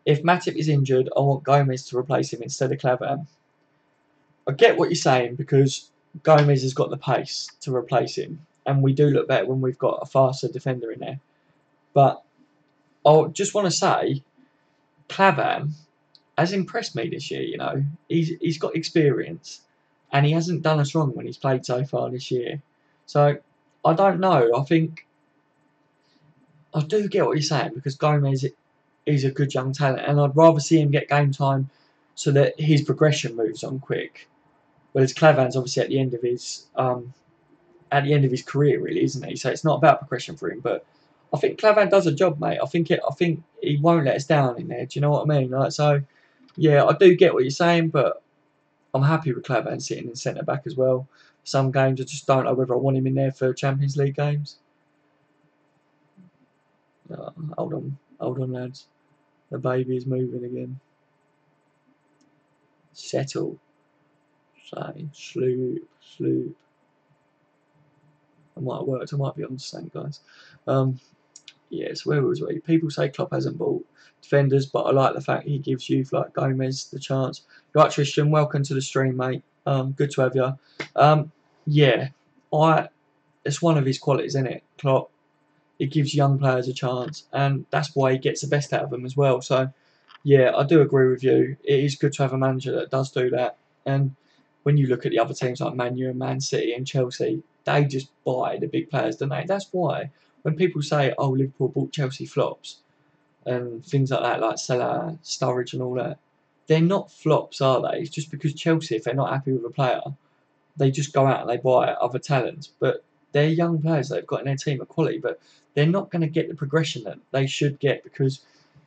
If Matip is injured, I want Gomez to replace him instead of Clavan. I get what you're saying, because Gomez has got the pace to replace him, and we do look better when we've got a faster defender in there. But I just want to say, Clavan has impressed me this year. You know, he's got experience, and he hasn't done us wrong when he's played so far this year. So I don't know. I think I do get what you're saying, because Gomez is a good young talent, and I'd rather see him get game time so that his progression moves on quick. Whereas Clavan's obviously at the end of his career, really, isn't he? So it's not about progression for him. But I think Clavan does a job, mate. I think he won't let us down in there. Do you know what I mean? Like, so yeah, I do get what you're saying, but I'm happy with Clavan sitting in centre back as well. Some games I just don't know whether I want him in there for Champions League games. Hold on, lads. The baby is moving again. Settle. Say, sloop. I might have worked. I might be on something, guys. Yes, where was we? People say Klopp hasn't bought defenders, but I like the fact he gives youth like Gomez the chance. Right, Tristan, welcome to the stream, mate. Good to have you. Yeah, it's one of his qualities, isn't it, Klopp? It gives young players a chance, and that's why he gets the best out of them as well. So, yeah, I do agree with you. It is good to have a manager that does do that. And when you look at the other teams like Man U and Man City and Chelsea, they just buy the big players, don't they? That's why when people say, "Oh, Liverpool bought Chelsea flops," and things like that, like Salah, Sturridge, and all that, they're not flops, are they? It's just because Chelsea, if they're not happy with a player, they just go out and they buy other talents. But they're young players they've got in their team of quality, but they're not going to get the progression that they should get because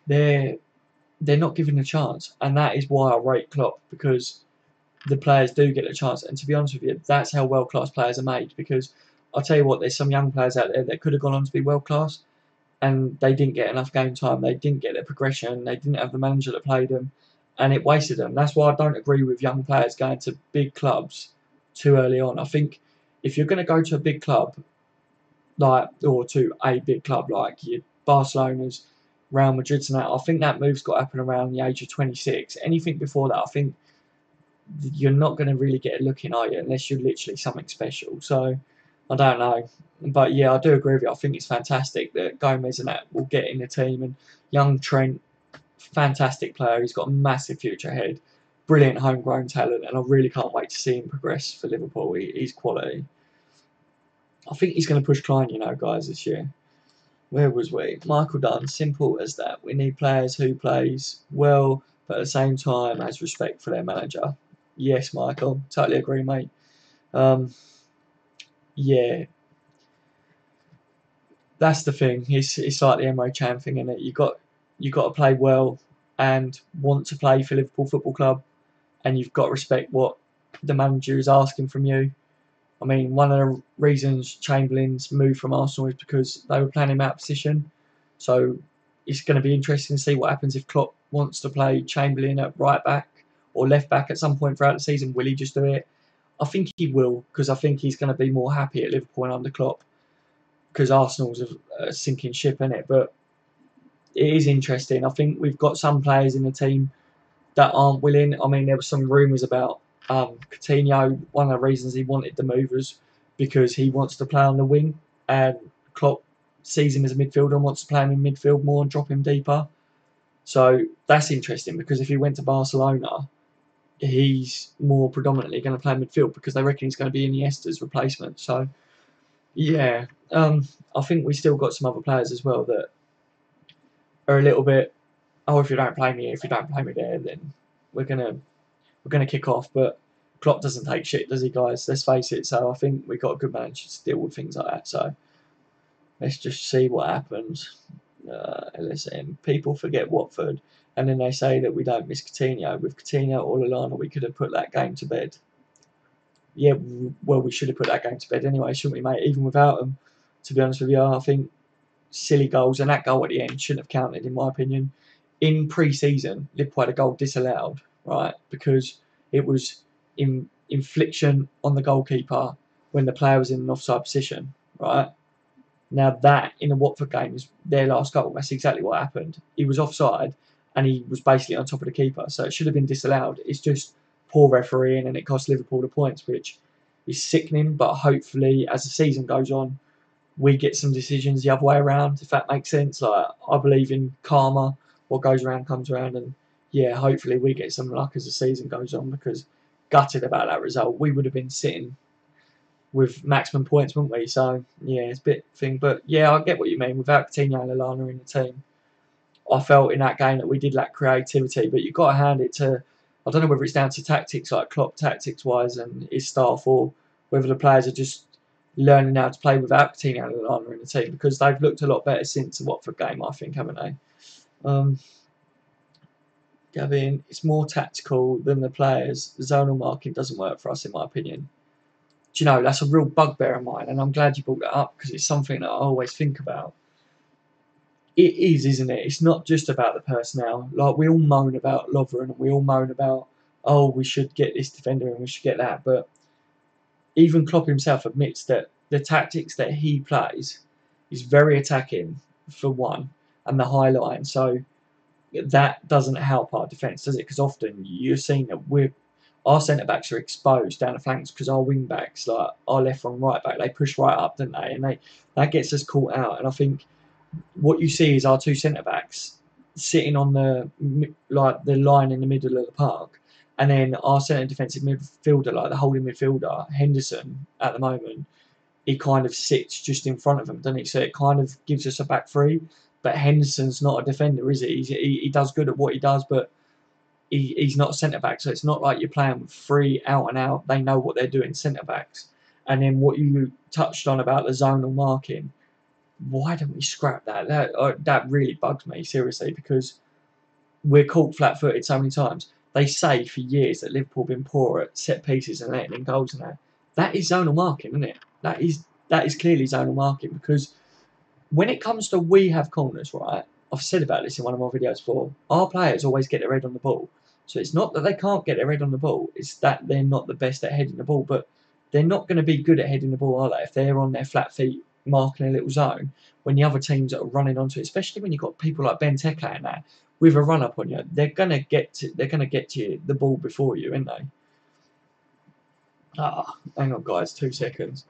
they're not given a chance, and that is why I rate Klopp, because the players do get a chance. And to be honest with you, that's how world class players are made. Because I'll tell you what, there's some young players out there that could have gone on to be world class, and they didn't get enough game time. They didn't get their progression. They didn't have the manager that played them, and it wasted them. That's why I don't agree with young players going to big clubs too early on. I think if you're going to go to a big club, or to a big club like your Barcelona's, Real Madrid's, and that, I think that move's got to happen around the age of 26. Anything before that, I think you're not going to really get a look in, are you? Unless you're literally something special. So I don't know. But yeah, I do agree with you. I think it's fantastic that Gomez and that will get in the team. And young Trent, fantastic player. He's got a massive future ahead. Brilliant homegrown talent. And I really can't wait to see him progress for Liverpool. He's quality. I think he's going to push Klein, guys, this year. Where was we? Michael Dunn, simple as that. We need players who plays well, but at the same time has respect for their manager. Yes, Michael, totally agree, mate. Yeah, that's the thing. It's like the Emre Can thing, isn't it? You got to play well and want to play for Liverpool Football Club, and you've got to respect what the manager is asking from you. I mean, one of the reasons Chamberlain's moved from Arsenal is because they were playing him out of position. So it's going to be interesting to see what happens if Klopp wants to play Chamberlain at right back or left back at some point throughout the season. Will he just do it? I think he will, because I think he's going to be more happy at Liverpool and under Klopp, because Arsenal's a sinking ship, isn't it? But it is interesting. I think we've got some players in the team that aren't willing. I mean, there were some rumours about Coutinho. One of the reasons he wanted the move was because he wants to play on the wing, and Klopp sees him as a midfielder and wants to play him in midfield more and drop him deeper. So that's interesting, because if he went to Barcelona, he's more predominantly going to play midfield because they reckon he's going to be Iniesta's replacement. So yeah, I think we still got some other players as well that are a little bit, oh, if you don't play me here, if you don't play me there, then we're gonna kick off. But Klopp doesn't take shit, does he, guys? Let's face it. So I think we got a good manager to deal with things like that. So let's just see what happens. Listen, people forget Watford, and then they say that we don't miss Coutinho. With Coutinho or Lallana, we could have put that game to bed. Yeah, well, we should have put that game to bed anyway, shouldn't we, mate? Even without them, to be honest with you, I think silly goals, and that goal at the end shouldn't have counted, in my opinion. In pre-season, Liverpool had a goal disallowed, right, because it was infliction on the goalkeeper when the player was in an offside position, right? Now that, in a Watford game, is their last goal. That's exactly what happened. He was offside, and he was basically on top of the keeper, so it should have been disallowed. It's just poor refereeing, and it cost Liverpool the points, which is sickening. But hopefully, as the season goes on, we get some decisions the other way around, if that makes sense. Like, I believe in karma. What goes around comes around, and yeah, hopefully we get some luck as the season goes on, because gutted about that result. We would have been sitting with maximum points, wouldn't we? So yeah, it's a bit thing, but yeah, I get what you mean. Without Coutinho and Lallana in the team, I felt in that game that we did lack creativity. But you've got to hand it to, I don't know whether it's down to tactics, like Klopp tactics wise and his staff, or whether the players are just learning how to play without Coutinho and Lallana in the team, because they've looked a lot better since the Watford game, I think, haven't they? Gavin, it's more tactical than the players. The zonal marking doesn't work for us, in my opinion. Do you know, that's a real bugbear of mine, and I'm glad you brought that up, because it's something that I always think about. It is, isn't it? It's not just about the personnel. Like, we all moan about Lovren, and we all moan about, oh, we should get this defender and we should get that, but even Klopp himself admits that the tactics that he plays is very attacking, for one, and the high line. So that doesn't help our defence, does it? Because often you're seeing that our centre backs are exposed down the flanks, because our wing backs, like our left and right back, they push right up, don't they? And that gets us caught out. And I think what you see is our two centre backs sitting on the line in the middle of the park, and then our centre defensive midfielder, like the holding midfielder, Henderson, at the moment, he kind of sits just in front of them, doesn't he? So it kind of gives us a back three. But Henderson's not a defender, is he? He does good at what he does, but he's not a centre back. So it's not like you're playing with three out and out. They know what they're doing, centre backs. And then what you touched on about the zonal marking, why don't we scrap that? That really bugs me, seriously, because we're caught flat-footed so many times. They say for years that Liverpool have been poor at set pieces and letting in goals and that. That is zonal marking, isn't it? That is clearly zonal marking, because when it comes to we have corners, right? I've said about this in one of my videos before. Our players always get their head on the ball. So it's not that they can't get their head on the ball, it's that they're not the best at heading the ball. But they're not going to be good at heading the ball, are they? If they're on their flat feet marking a little zone, when the other teams are running onto it, especially when you've got people like Benteke and that with a run up on you, they're gonna get to the ball before you, aren't they? Hang on, guys, 2 seconds.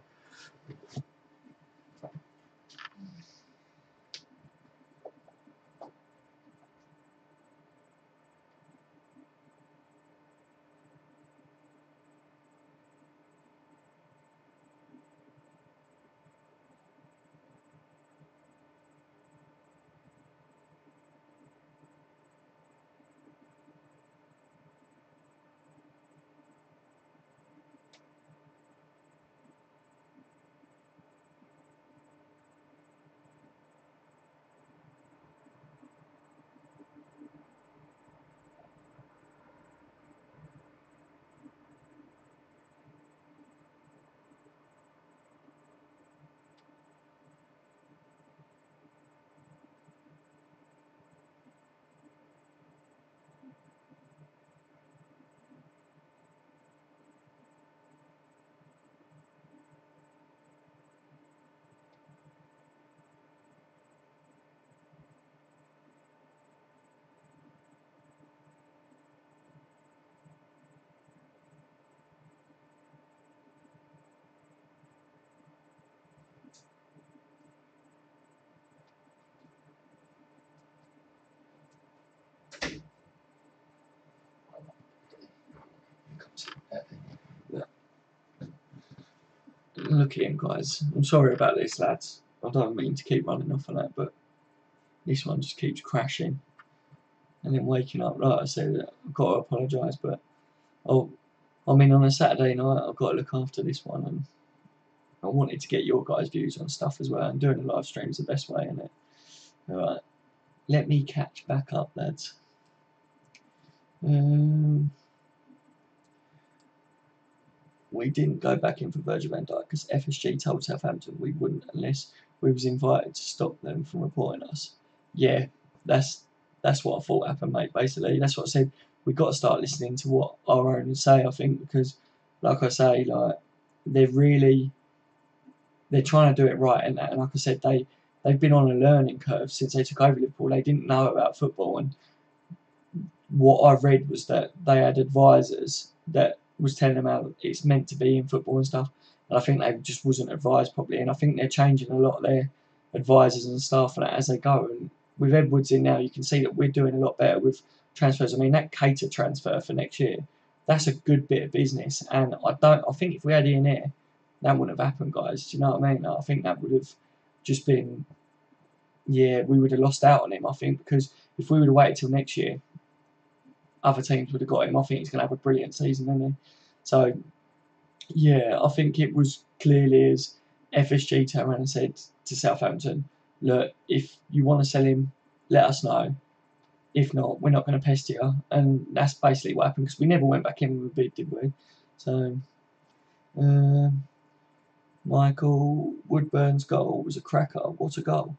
Look at him, guys. I'm sorry about this, lads. I don't mean to keep running off on that, but this one just keeps crashing and then waking up. Like I said, I've got to apologise, but I mean, on a Saturday night, I've got to look after this one, and I wanted to get your guys' views on stuff as well. And doing a live stream is the best way, isn't it? All right, let me catch back up, lads. We didn't go back in for Virgil van Dijk because FSG told Southampton we wouldn't unless we was invited to stop them from reporting us. Yeah, that's what I thought happened, mate. Basically, that's what I said. We got to start listening to what our owners say. I think because, like I say, like they're trying to do it right, and like I said, they've been on a learning curve since they took over Liverpool. They didn't know about football, and what I read was that they had advisors that was telling them how it's meant to be in football and stuff. And I think they just wasn't advised properly. And I think they're changing a lot of their advisors and staff and that as they go. And with Edwards in now, you can see that we're doing a lot better with transfers. I mean, that Cater transfer for next year, that's a good bit of business. And I think if we had Ian here, that wouldn't have happened, guys. Do you know what I mean? I think that would have just been, yeah, we would have lost out on him, I think, because if we would have waited till next year, other teams would have got him. I think he's going to have a brilliant season, isn't he? So, yeah, I think it was clearly as FSG turned around and said to Southampton, look, if you want to sell him, let us know. If not, we're not going to pester you. And that's basically what happened, because we never went back in with a bid, did we? So, Michael Woodburn's goal was a cracker. What a goal.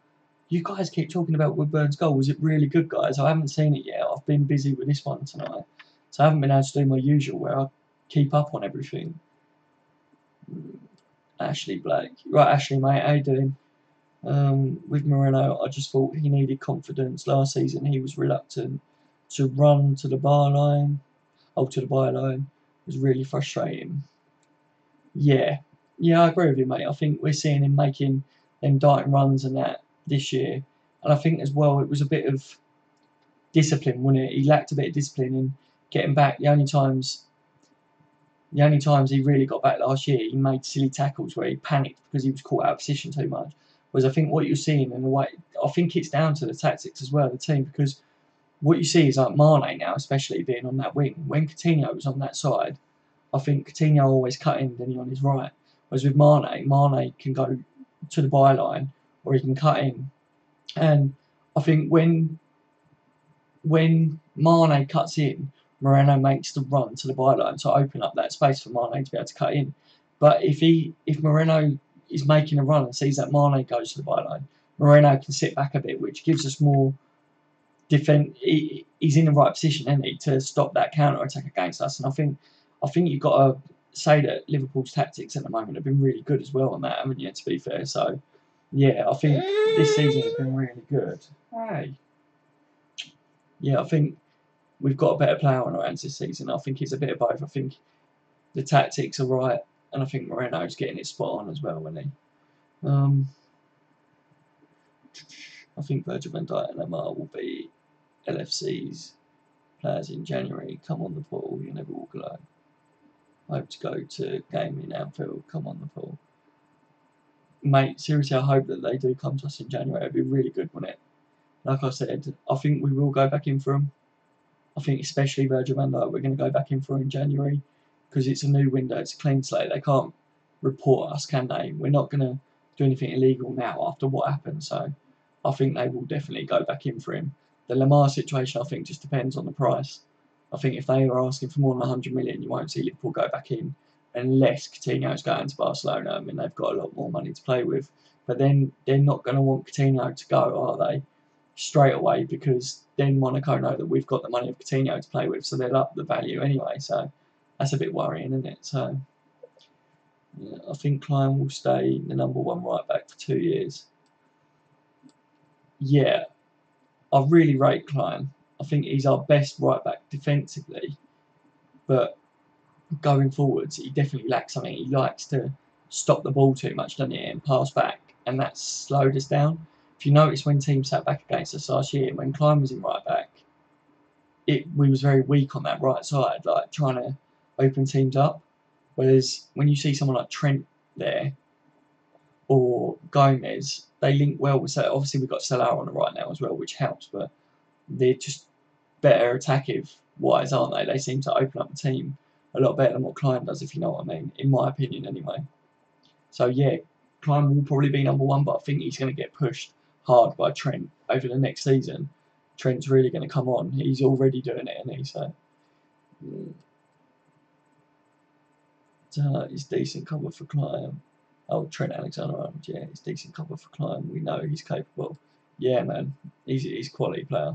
You guys keep talking about Woodburn's goal. Was it really good, guys? I haven't seen it yet. I've been busy with this one tonight. So I haven't been able to do my usual where I keep up on everything. Ashley Blake. Right, Ashley, mate, how you doing? With Moreno, I just thought he needed confidence. Last season, he was reluctant to run to the byline. To the byline. It was really frustrating. Yeah, I agree with you, mate. I think we're seeing him making them darting runs and that this year. And I think as well, it was a bit of discipline, wasn't it? He lacked a bit of discipline in getting back. The only times he really got back last year, he made silly tackles where he panicked because he was caught out of position too much. Whereas I think what you're seeing in the way, I think it's down to the tactics as well, the team, because what you see is like Mane now, especially being on that wing. When Coutinho was on that side, I think Coutinho always cut in, then he on his right. Whereas with Mane can go to the byline or he can cut in. And I think when Mane cuts in, Moreno makes the run to the byline to open up that space for Mane to be able to cut in. But if Moreno is making a run and sees that Mane goes to the byline, Moreno can sit back a bit, which gives us more defend. He's in the right position, isn't he, to stop that counter attack against us? And I think you've got to say that Liverpool's tactics at the moment have been really good as well on that, haven't you? To be fair, so yeah, I think this season has been really good. Hey, yeah, I think we've got a better player on our hands this season. I think it's a bit of both. I think the tactics are right, and I think Moreno's getting it spot on as well, isn't he? I think Virgil van Dijk and Lamar will be LFC's players in January. Come on the ball, you never walk alone. Hope to go to game in Anfield. Come on the ball. Mate, seriously, I hope that they do come to us in January. It'd be really good, wouldn't it? Like I said, I think we will go back in for them. I think especially Virgil van Dijk, we're going to go back in for in January because it's a new window, it's a clean slate. They can't report us, can they? We're not going to do anything illegal now after what happened. So I think they will definitely go back in for him. The Lamar situation, I think, just depends on the price. I think if they are asking for more than 100 million, you won't see Liverpool go back in unless Coutinho's going to Barcelona. I mean, they've got a lot more money to play with. But then they're not going to want Coutinho to go, are they? Straight away, because then Monaco know that we've got the money of Coutinho to play with, so they'll up the value anyway. So that's a bit worrying, isn't it? So yeah, I think Klein will stay the number one right back for 2 years. Yeah, I really rate Klein. I think he's our best right back defensively, but going forwards, he definitely lacks something. He likes to stop the ball too much, doesn't he, and pass back, and that's slowed us down. If you notice when teams sat back against us last year, when Klein was in right back, we was very weak on that right side, like trying to open teams up. Whereas when you see someone like Trent there or Gomez, they link well with. So obviously we've got Salah on the right now as well, which helps. But they're just better attacking wise, aren't they? They seem to open up the team a lot better than what Klein does, if you know what I mean. In my opinion, anyway. So yeah, Klein will probably be number one, but I think he's going to get pushed hard by Trent over the next season. Trent's really going to come on. He's already doing it, isn't he? So it's decent cover for Klein. Oh, Trent Alexander-Arnold, yeah, it's decent cover for Klein. We know he's capable. Yeah, man, he's a quality player.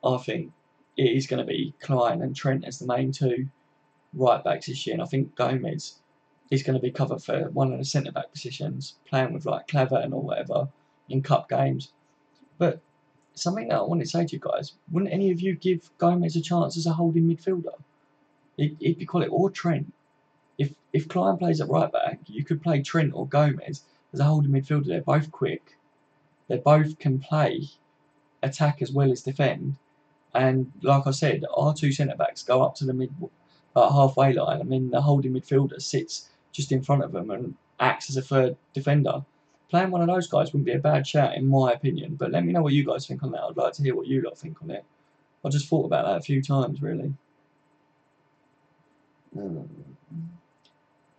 I think it is going to be Klein and Trent as the main two right backs this year, and I think Gomez is going to be covered for one of the centre back positions, playing with like Claverton or whatever in cup games. But something that I wanted to say to you guys: wouldn't any of you give Gomez a chance as a holding midfielder? He'd be quality, or Trent. If Klein plays at right back, you could play Trent or Gomez as a holding midfielder. They're both quick. They both can play attack as well as defend. And like I said, our two centre backs go up to the halfway line. I mean, the holding midfielder sits just in front of them and acts as a third defender. Playing one of those guys wouldn't be a bad shout, in my opinion. But let me know what you guys think on that. I'd like to hear what you lot think on it. I just thought about that a few times, really.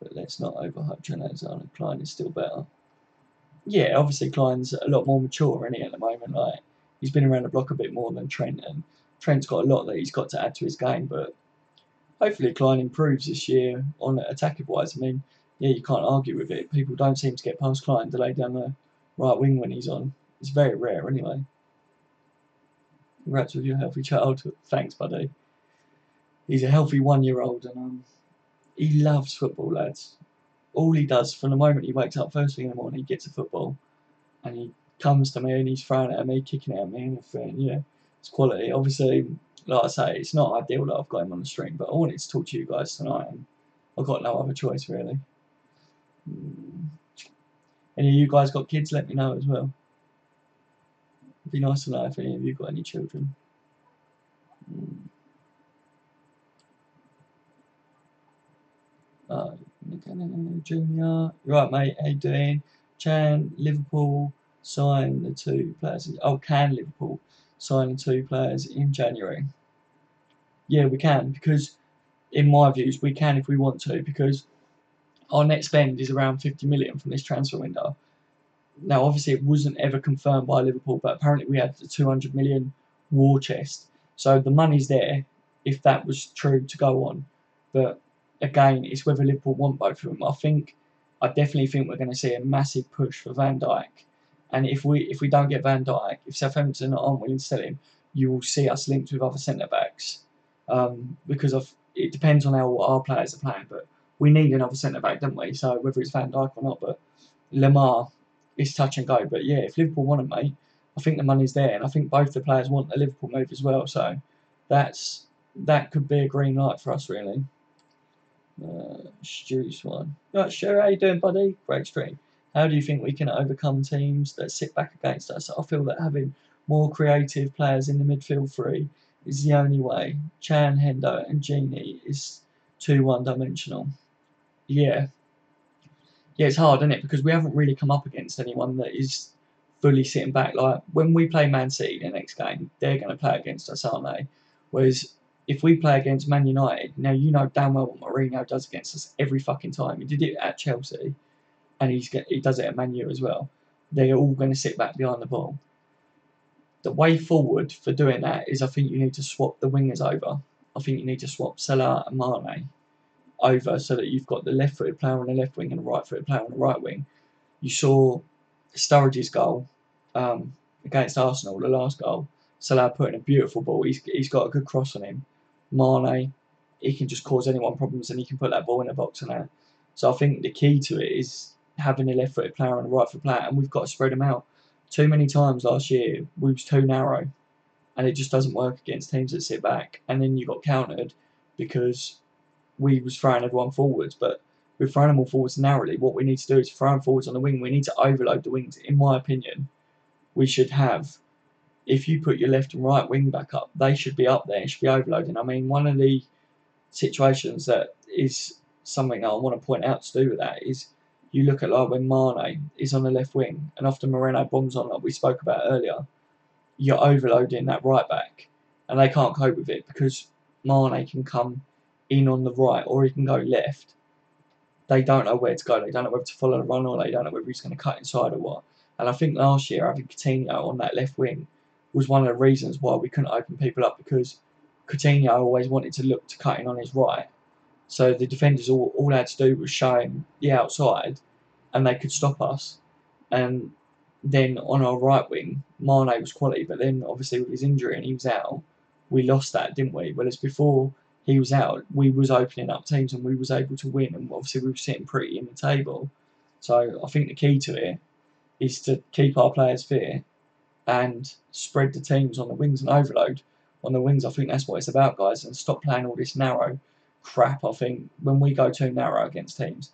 But let's not overhype Trent Alexander. Klein is still better. Yeah, obviously Klein's a lot more mature, isn't he, at the moment? Like, he's been around the block a bit more than Trent, and Trent's got a lot that he's got to add to his game. But hopefully Klein improves this year on attacking wise. I mean, yeah, you can't argue with it. People don't seem to get past Klein to lay down the right wing when he's on. It's very rare, anyway. Congrats with your healthy childhood. Thanks, buddy. He's a healthy 1-year-old, and he loves football, lads. All he does from the moment he wakes up first thing in the morning, he gets a football, and he comes to me and he's throwing it at me, kicking it at me, and everything. Yeah, it's quality. Obviously, like I say, it's not ideal that I've got him on the string, but I wanted to talk to you guys tonight, and I've got no other choice really. Any of you guys got kids? Let me know as well. It'd be nice to know if any of you got any children. Junior, right, mate? How you doing? Chan, Liverpool sign the two players. Oh, can Liverpool sign the two players in January? Yeah, we can, because in my views, we can if we want to, because our net spend is around 50 million from this transfer window. Now, obviously, it wasn't ever confirmed by Liverpool, but apparently we had the 200 million war chest. So the money's there if that was true to go on. But again, it's whether Liverpool want both of them. I definitely think we're going to see a massive push for Van Dijk. And if we don't get Van Dijk, if Southampton aren't willing to sell him, you will see us linked with other centre backs. Because it depends on how our players are playing. But we need another centre back, don't we? So whether it's Van Dijk or not, but Lamar is touch and go. But yeah, if Liverpool want him, mate, I think the money's there, and I think both the players want the Liverpool move as well. So that could be a green light for us, really. Stu's one. Right, Stu, how you doing, buddy? Great stream. How do you think we can overcome teams that sit back against us? I feel that having more creative players in the midfield three is the only way. Chan, Hendo, and Genie is too one-dimensional. Yeah, it's hard, isn't it? Because we haven't really come up against anyone that is fully sitting back. Like when we play Man City the next game, they're going to play against us, aren't they? Whereas if we play against Man United, now you know damn well what Mourinho does against us every fucking time. He did it at Chelsea, and he does it at Man U as well. They're all going to sit back behind the ball. The way forward for doing that is I think you need to swap the wingers over. I think you need to swap Salah and Mane over so that you've got the left-footed player on the left wing and the right-footed player on the right wing. You saw Sturridge's goal against Arsenal, the last goal. Salah put in a beautiful ball. He's got a good cross on him. Mane, he can just cause anyone problems and he can put that ball in the box and that. So I think the key to it is having a left-footed player and a right-footed player, and we've got to spread them out. Too many times last year we was too narrow, and it just doesn't work against teams that sit back. And then you got countered because we was throwing everyone forwards, but we're throwing them all forwards narrowly. What we need to do is throw them forwards on the wing. We need to overload the wings. In my opinion, we should have, if you put your left and right wing back up, they should be up there. It should be overloading. I mean, one of the situations that is something I want to point out to do with that is you look at like when Mane is on the left wing and often Moreno bombs on, like we spoke about earlier, you're overloading that right back and they can't cope with it because Mane can come in on the right or he can go left. They don't know where to go. They don't know whether to follow the run or they don't know whether he's going to cut inside or what. And I think last year having Coutinho on that left wing was one of the reasons why we couldn't open people up, because Coutinho always wanted to look to cut in on his right. So the defenders all had to do was show him the outside and they could stop us. And then on our right wing, Mane was quality, but then obviously with his injury and he was out, we lost that, didn't we? Whereas before he was out, we was opening up teams and we was able to win, and obviously we were sitting pretty in the table. So I think the key to it is to keep our players fit and spread the teams on the wings and overload on the wings. I think that's what it's about, guys, and stop playing all this narrow crap. I think when we go too narrow against teams,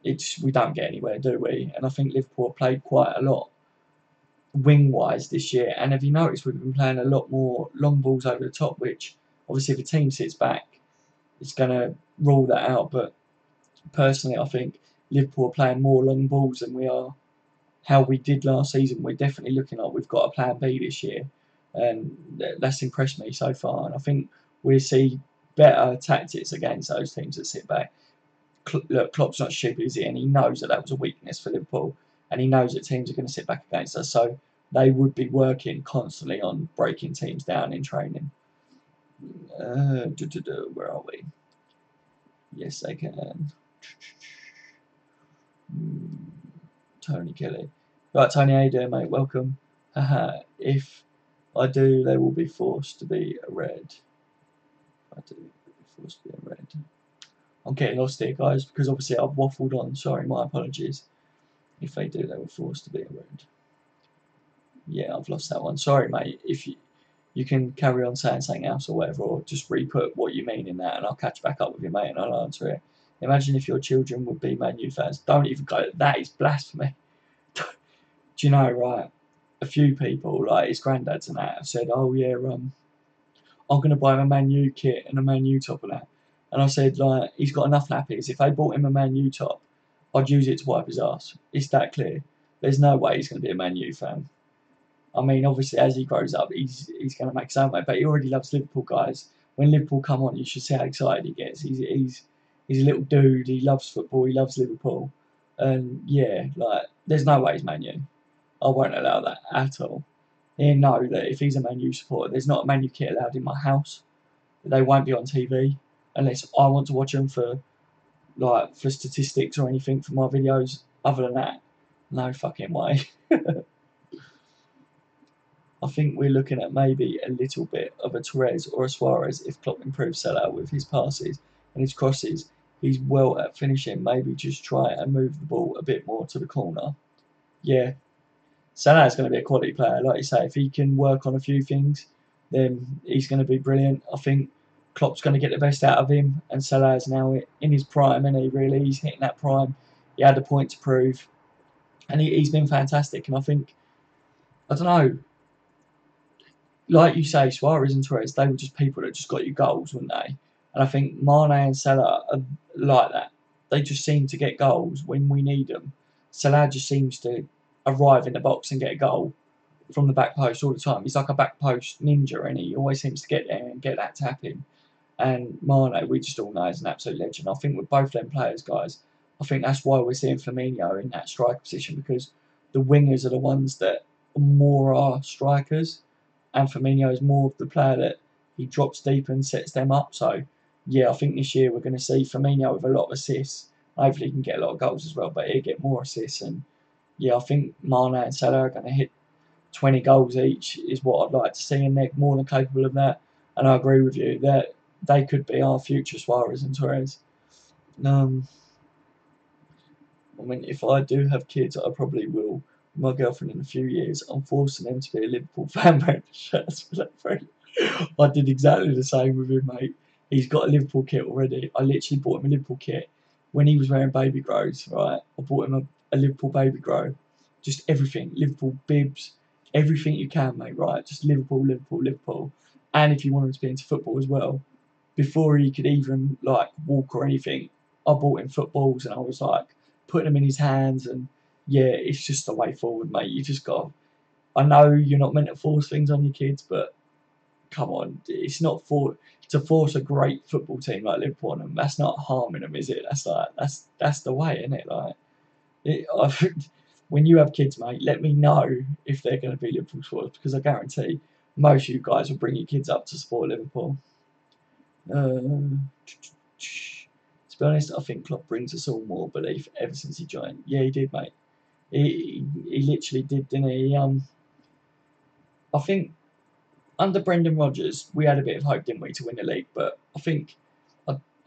we don't get anywhere, do we? And I think Liverpool played quite a lot wing-wise this year, and have you noticed we've been playing a lot more long balls over the top, which obviously if a team sits back, it's going to rule that out. But personally, I think Liverpool are playing more long balls than we are how we did last season. We're definitely looking like we've got a plan B this year, and that's impressed me so far. And I think we'll see better tactics against those teams that sit back. Look, Klopp's not stupid, is he? And he knows that was a weakness for Liverpool, and he knows that teams are going to sit back against us. So they would be working constantly on breaking teams down in training. Where are we? Yes, they can. Tony Kelly. Right, Tony, how you doing, mate? Welcome. Haha. If I do, they will be forced to be a red. If I do, they'll be forced to be a red. I'm getting lost here, guys, because obviously I've waffled on. Sorry, my apologies. If they do, they were forced to be a red. Yeah, I've lost that one. Sorry, mate. If you can carry on saying something else or whatever, or just re-put what you mean in that, and I'll catch back up with you, mate, and I'll answer it. Imagine if your children would be Man U fans. Don't even go. That is blasphemy. Do you know, right? A few people, like his granddads and that, have said, "Oh yeah, I'm going to buy him a Man U kit and a Man U top and that." And I said, like, he's got enough nappies. If they bought him a Man U top, I'd use it to wipe his ass. It's that clear. There's no way he's going to be a Man U fan. I mean, obviously, as he grows up, he's going to make some way, but he already loves Liverpool, guys. When Liverpool come on, you should see how excited he gets. He's a little dude. He loves football. He loves Liverpool. And yeah, like there's no way he's Man U. I won't allow that at all. He know that if he's a Man U supporter, there's not a Man U kit allowed in my house. They won't be on TV unless I want to watch them for statistics or anything for my videos. Other than that, no fucking way. I think we're looking at maybe a little bit of a Torres or a Suarez if Klopp improves Salah with his passes and his crosses. He's well at finishing. Maybe just try and move the ball a bit more to the corner. Yeah, Salah's going to be a quality player. Like you say, if he can work on a few things, then he's going to be brilliant. I think Klopp's going to get the best out of him, and Salah's now in his prime, and he's hitting that prime. He had a point to prove, and he's been fantastic. And I think, I don't know, like you say, Suarez and Torres, they were just people that just got you goals, weren't they? And I think Mane and Salah are like that. They just seem to get goals when we need them. Salah just seems to arrive in the box and get a goal from the back post all the time. He's like a back post ninja, and he always seems to get there and get that tap in. And Mane, we just all know, is an absolute legend. I think with both them players, guys, I think that's why we're seeing Firmino in that striker position, because the wingers are the ones that more are strikers, and Firmino is more of the player that he drops deep and sets them up. So, yeah, I think this year we're going to see Firmino with a lot of assists. Hopefully, he can get a lot of goals as well, but he'll get more assists. And yeah, I think Mane and Salah are going to hit 20 goals each, is what I'd like to see, and they're more than capable of that. And I agree with you that they could be our future Suarez and Torres. I mean, if I do have kids, I probably will. My girlfriend in a few years, I'm forcing them to be a Liverpool fan wearing shirts for that friend. I did exactly the same with him, mate. He's got a Liverpool kit already. I literally bought him a Liverpool kit when he was wearing baby grows, right? I bought him a Liverpool baby grow. Just everything. Liverpool bibs, everything you can, mate, right? Just Liverpool, Liverpool, Liverpool. And if you want him to be into football as well, before he could even like walk or anything, I bought him footballs and I was like putting them in his hands, and yeah, it's just the way forward, mate. You just got. I know you're not meant to force things on your kids, but come on, it's not to force a great football team like Liverpool on them. That's not harming them, is it? That's the way, isn't it? Like, when you have kids, mate, let me know if they're going to be Liverpool supporters, because I guarantee most of you guys will bring your kids up to support Liverpool. To be honest, I think Klopp brings us all more belief ever since he joined. Yeah, he did, mate. He literally did, didn't he? I think under Brendan Rodgers, we had a bit of hope, didn't we, to win the league? But I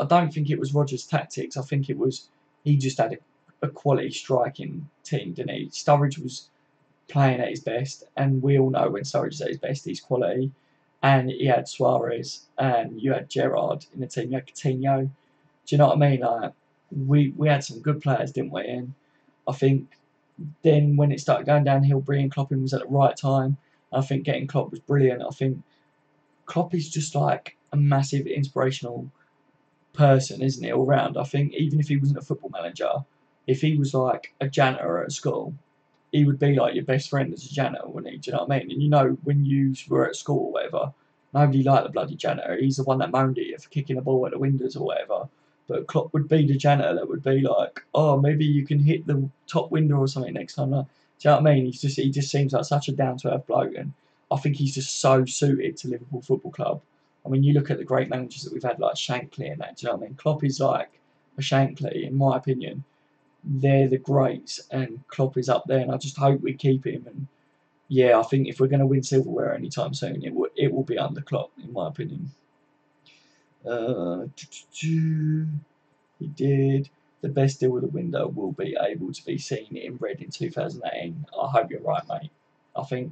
don't think it was Rodgers' tactics. I think it was he just had a quality striking team, didn't he? Sturridge was playing at his best, and we all know when Sturridge is at his best, he's quality. And he had Suarez, and you had Gerrard in the team. You had Coutinho. Do you know what I mean? Like we had some good players, didn't we? And I think then when it started going downhill, bringing Klopp in was at the right time. I think getting Klopp was brilliant. I think Klopp is just like a massive inspirational person, isn't he, all round? I think even if he wasn't a football manager, if he was like a janitor at a school, he would be like your best friend as a janitor, wouldn't he? Do you know what I mean? And you know, when you were at school or whatever, nobody liked the bloody janitor. He's the one that moaned at you for kicking a ball at the windows or whatever. But Klopp would be the janitor that would be like, oh, maybe you can hit the top window or something next time. Like, do you know what I mean? He just seems like such a down to earth bloke, and I think he's just so suited to Liverpool Football Club. I mean, you look at the great managers that we've had, like Shankly and that. Do you know what I mean? Klopp is like a Shankly, in my opinion. They're the greats, and Klopp is up there, and I just hope we keep him. And yeah, I think if we're going to win silverware anytime soon, it will be under Klopp, in my opinion. He did. The best deal of the window will be able to be seen in red in 2018. I hope you're right, mate. I think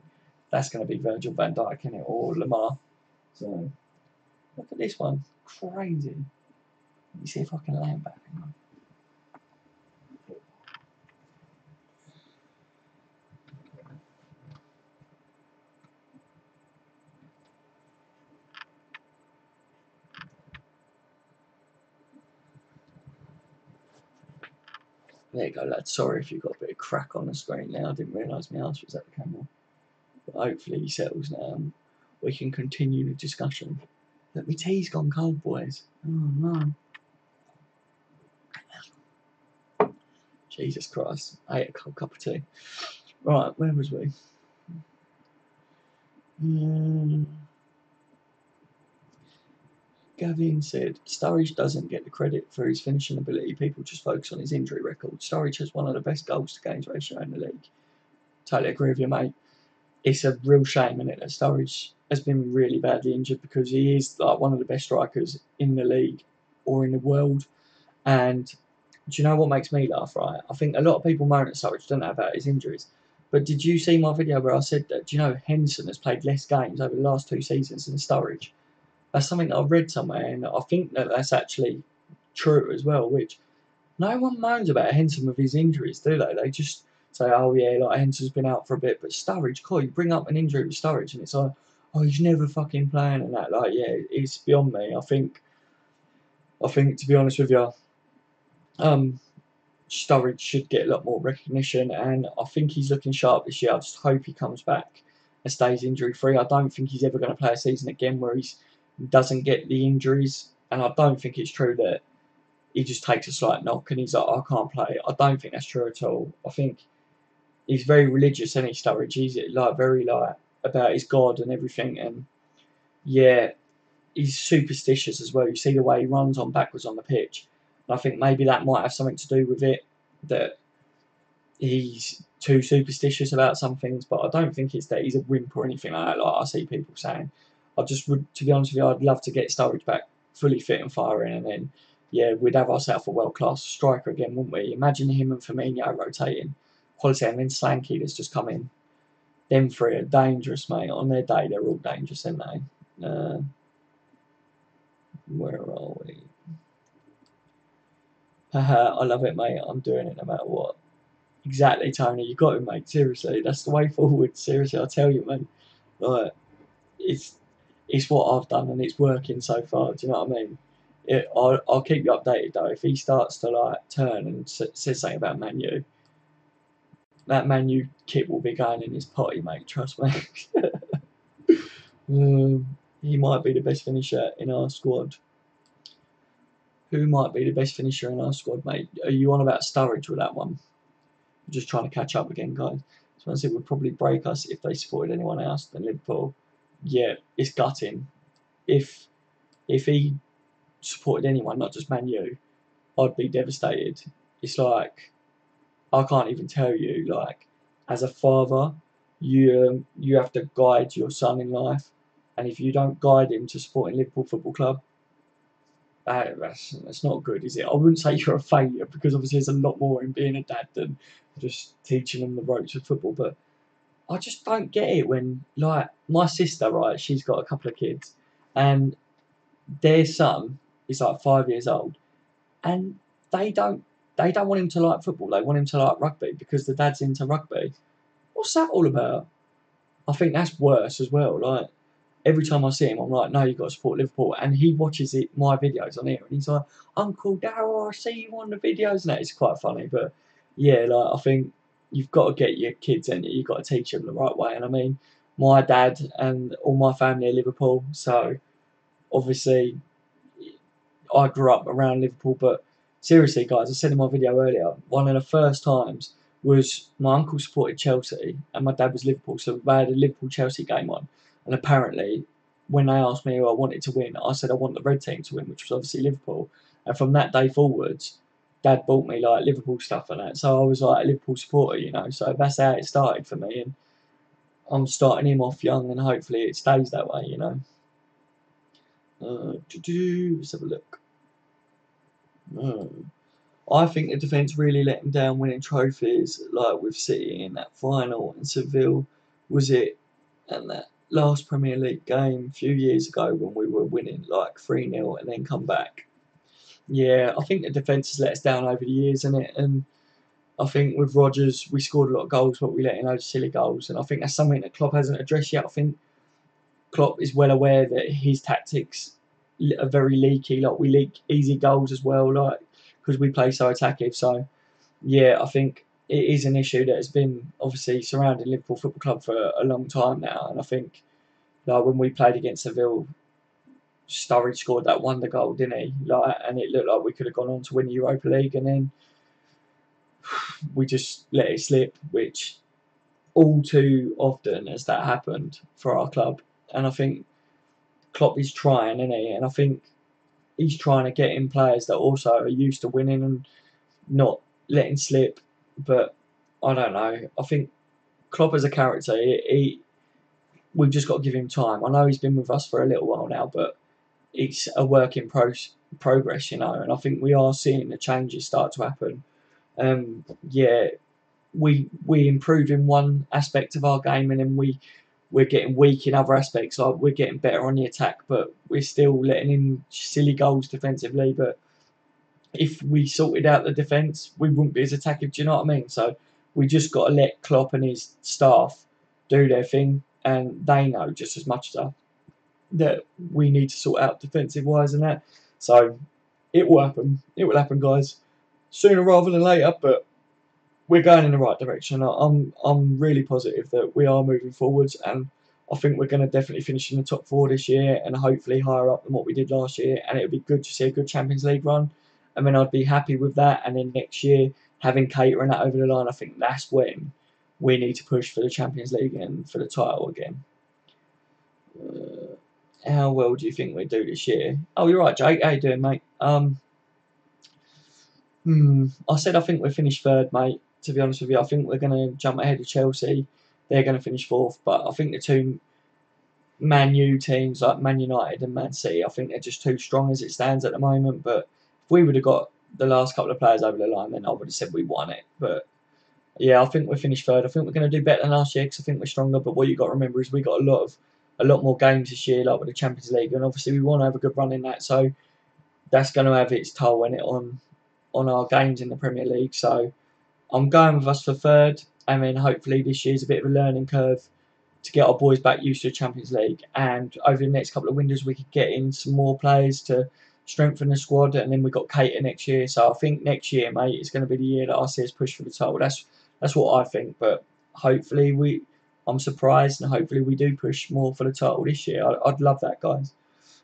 that's going to be Virgil van Dijk in it, or Lamar. So look at this one, crazy. Let me see if I can land back. There you go, lads. Sorry if you've got a bit of crack on the screen now. I didn't realise my answer was at the camera. But hopefully he settles now and we can continue the discussion. Look, my tea's gone cold, boys. Oh no. Jesus Christ, I ate a cold cup of tea. Right, where was we? Gavin said, Sturridge doesn't get the credit for his finishing ability. People just focus on his injury record. Sturridge has one of the best goals to games ratio in the league. Totally agree with you, mate. It's a real shame, isn't it, that Sturridge has been really badly injured, because he is like one of the best strikers in the league or in the world. And do you know what makes me laugh, right? I think a lot of people moan at Sturridge, don't know about his injuries. But did you see my video where I said that, do you know, Henderson has played less games over the last 2 seasons than Sturridge? That's something that I've read somewhere, and I think that that's actually true as well, which no one moans about Henderson with his injuries, do they? They just say, oh yeah, like Henderson's been out for a bit, but Sturridge, cool, you bring up an injury with Sturridge and it's like, oh, he's never fucking playing and that. Like, yeah, it's beyond me. I think to be honest with you, Sturridge should get a lot more recognition, and I think he's looking sharp this year. I just hope he comes back and stays injury free. I don't think he's ever going to play a season again where he doesn't get the injuries, and I don't think it's true that he just takes a slight knock and he's like, I can't play. I don't think that's true at all. I think he's very religious, isn't he, Sturridge? He's like very like about his God and everything, and yeah, he's superstitious as well. You see the way he runs on backwards on the pitch. And I think maybe that might have something to do with it, that he's too superstitious about some things, but I don't think it's that he's a wimp or anything like that, like I see people saying. I just would, to be honest with you, I'd love to get Sturridge back fully fit and firing, and then, yeah, we'd have ourselves a world-class striker again, wouldn't we? Imagine him and Firmino rotating. Quality, and then Slanky that's just come in. Them three are dangerous, mate. On their day, they're all dangerous, aren't they? Where are we? Haha, I love it, mate. I'm doing it no matter what. Exactly, Tony. You got it, mate. Seriously, that's the way forward. Seriously, I tell you, mate. Like, it's what I've done, and it's working so far. Do you know what I mean? I'll keep you updated though. If he starts to like turn and says something about Man U, that Man U kit will be going in his potty, mate. Trust me. He might be the best finisher in our squad. Who might be the best finisher in our squad, mate? Are you on about Sturridge with that one? I'm just trying to catch up again, guys. So I said it would probably break us if they supported anyone else than Liverpool. Yeah, it's gutting. If he supported anyone, not just Man U, I'd be devastated. It's like, I can't even tell you, like, as a father, you have to guide your son in life, and if you don't guide him to supporting Liverpool Football Club, that's not good, is it? I wouldn't say you're a failure, because obviously there's a lot more in being a dad than just teaching them the ropes of football, but I just don't get it when, like, my sister, right, she's got a couple of kids, and their son is like 5 years old, and they don't want him to like football. They want him to like rugby because the dad's into rugby. What's that all about? I think that's worse as well. Like, every time I see him, I'm like, no, you've got to support Liverpool. And he watches my videos on here, and he's like, Uncle Darryl, I see you on the videos, and that is quite funny. But yeah, like, I think you've got to get your kids in. You've got to teach them the right way. And I mean, my dad and all my family are Liverpool, so obviously I grew up around Liverpool. But seriously, guys, I said in my video earlier, one of the first times was my uncle supported Chelsea and my dad was Liverpool, so they had a Liverpool-Chelsea game on. And apparently, when they asked me who I wanted to win, I said I want the red team to win, which was obviously Liverpool. And from that day forwards, Dad bought me like Liverpool stuff and that, so I was like a Liverpool supporter, you know. So that's how it started for me, and I'm starting him off young, and hopefully it stays that way, you know. Let's have a look. I think the defence really let him down winning trophies, like with City in that final, and Seville was it, and that last Premier League game a few years ago when we were winning like 3-0 and then come back. Yeah, I think the defence has let us down over the years, isn't it? And I think with Rodgers, we scored a lot of goals, but we let in those silly goals. And I think that's something that Klopp hasn't addressed yet. I think Klopp is well aware that his tactics are very leaky. Like, we leak easy goals as well, like, because we play so attacking. So yeah, I think it is an issue that has been obviously surrounding Liverpool Football Club for a long time now. And I think, like, when we played against Seville, Sturridge scored that wonder goal, didn't he? Like, and it looked like we could have gone on to win the Europa League. And then we just let it slip, which all too often has that happened for our club. And I think Klopp is trying, isn't he? And I think he's trying to get in players that also are used to winning and not letting slip. But I don't know. I think Klopp as a character, we've just got to give him time. I know he's been with us for a little while now, but it's a work in progress, you know. And I think we are seeing the changes start to happen. Yeah, we improve in one aspect of our game, and then we're getting weak in other aspects. Like we're getting better on the attack, but we're still letting in silly goals defensively. But if we sorted out the defence, we wouldn't be as attacking. Do you know what I mean? So we just got to let Klopp and his staff do their thing, and they know just as much as us that we need to sort out defensive wise and that. So it will happen. It will happen, guys, sooner rather than later. But we're going in the right direction. I'm really positive that we are moving forwards, and I think we're going to definitely finish in the top 4 this year, and hopefully higher up than what we did last year. And it would be good to see a good Champions League run. I mean, I'd be happy with that. And then next year, having catering that over the line, I think that's when we need to push for the Champions League and for the title again. How well do you think we do this year? Oh, you're right, Jake. How you doing, mate? I said I think we'll finish third, mate. To be honest with you, I think we're going to jump ahead of Chelsea. They're going to finish fourth, but I think the two Man U teams like Man United and Man City, I think they're just too strong as it stands at the moment. But if we would have got the last couple of players over the line, then I would have said we won it. But yeah, I think we'll finish third. I think we're going to do better than last year because I think we're stronger. But what you got to remember is we got a lot more games this year, like with the Champions League, and obviously we want to have a good run in that. So that's going to have its toll in it on our games in the Premier League. So I'm going with us for third. I mean, hopefully this year's a bit of a learning curve to get our boys back used to the Champions League. And over the next couple of windows, we could get in some more players to strengthen the squad. And then we've got Keita next year. So I think next year, mate, is going to be the year that I see us push for the title. That's what I think. But hopefully I'm surprised, and hopefully we do push more for the title this year. I'd love that, guys.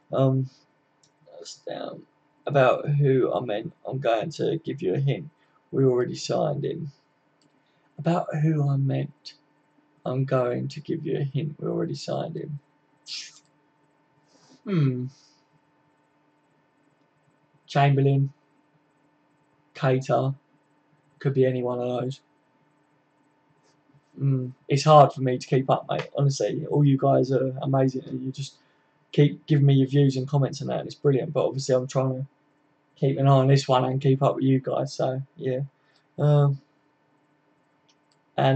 That's down. About who I meant, I'm going to give you a hint. We already signed him. About who I meant, I'm going to give you a hint. We already signed him. Chamberlain, Keita, could be any one of those. It's hard for me to keep up, mate. Honestly, all you guys are amazing, and you just keep giving me your views and comments on that, and it's brilliant. But obviously, I'm trying to keep an eye on this one and keep up with you guys. So yeah, and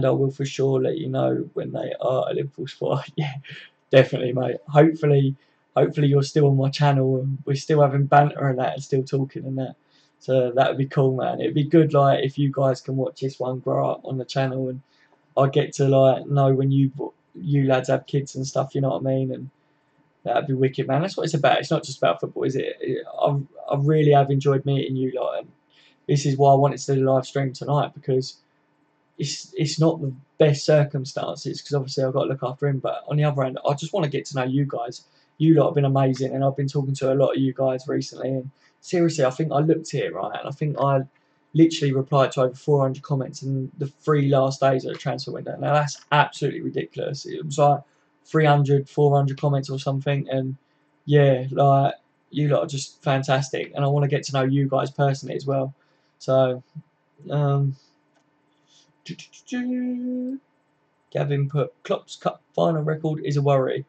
I will for sure let you know when they are a Liverpool spot. Yeah, definitely, mate. Hopefully you're still on my channel and we're still having banter and that and still talking and that. So that would be cool, man. It'd be good, like, if you guys can watch this one grow up on the channel, and I get to like know when you lads have kids and stuff. You know what I mean? And that'd be wicked, man. That's what it's about. It's not just about football, is it? I really have enjoyed meeting you lot, and this is why I wanted to do the live stream tonight, because it's not the best circumstances, because obviously I've got to look after him. But on the other hand, I just want to get to know you guys. You lot have been amazing, and I've been talking to a lot of you guys recently. And seriously, I think I looked here, right, and I think I literally replied to over 400 comments in the 3 last days of the transfer window. Now that's absolutely ridiculous. It was like 300, 400 comments or something, and yeah, like, you lot are just fantastic, and I want to get to know you guys personally as well. So, Gavin put Klopp's Cup final record is a worry.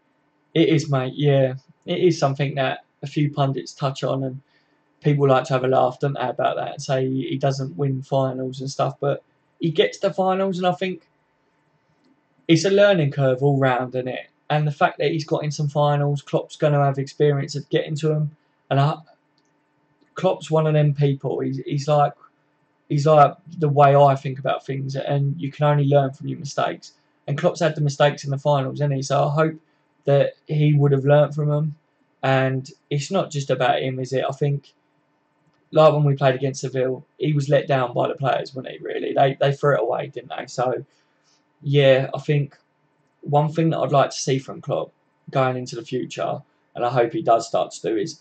It is, mate. Yeah, it is something that a few pundits touch on, and people like to have a laugh, don't they, about that, and say he doesn't win finals and stuff. But he gets to finals, and I think it's a learning curve all round, isn't it? And the fact that he's got in some finals, Klopp's going to have experience of getting to them. And Klopp's one of them people. He's like the way I think about things, and you can only learn from your mistakes. And Klopp's had the mistakes in the finals, hasn't he? So I hope that he would have learnt from them. And it's not just about him, is it? I think, like when we played against Seville, he was let down by the players, wasn't he, really? They threw it away, didn't they? So, yeah, I think one thing that I'd like to see from Klopp going into the future, and I hope he does start to do, is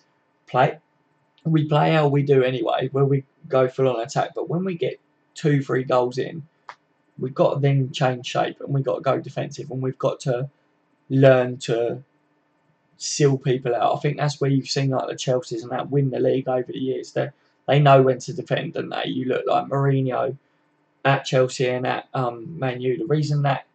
we play how we do anyway, where we go full on attack. But when we get 2-3 goals in, we've got to then change shape and we've got to go defensive and we've got to learn to seal people out. I think that's where you've seen like the Chelseas and that win the league over the years. They know when to defend, don't they? You look like Mourinho at Chelsea and at Man U. The reason that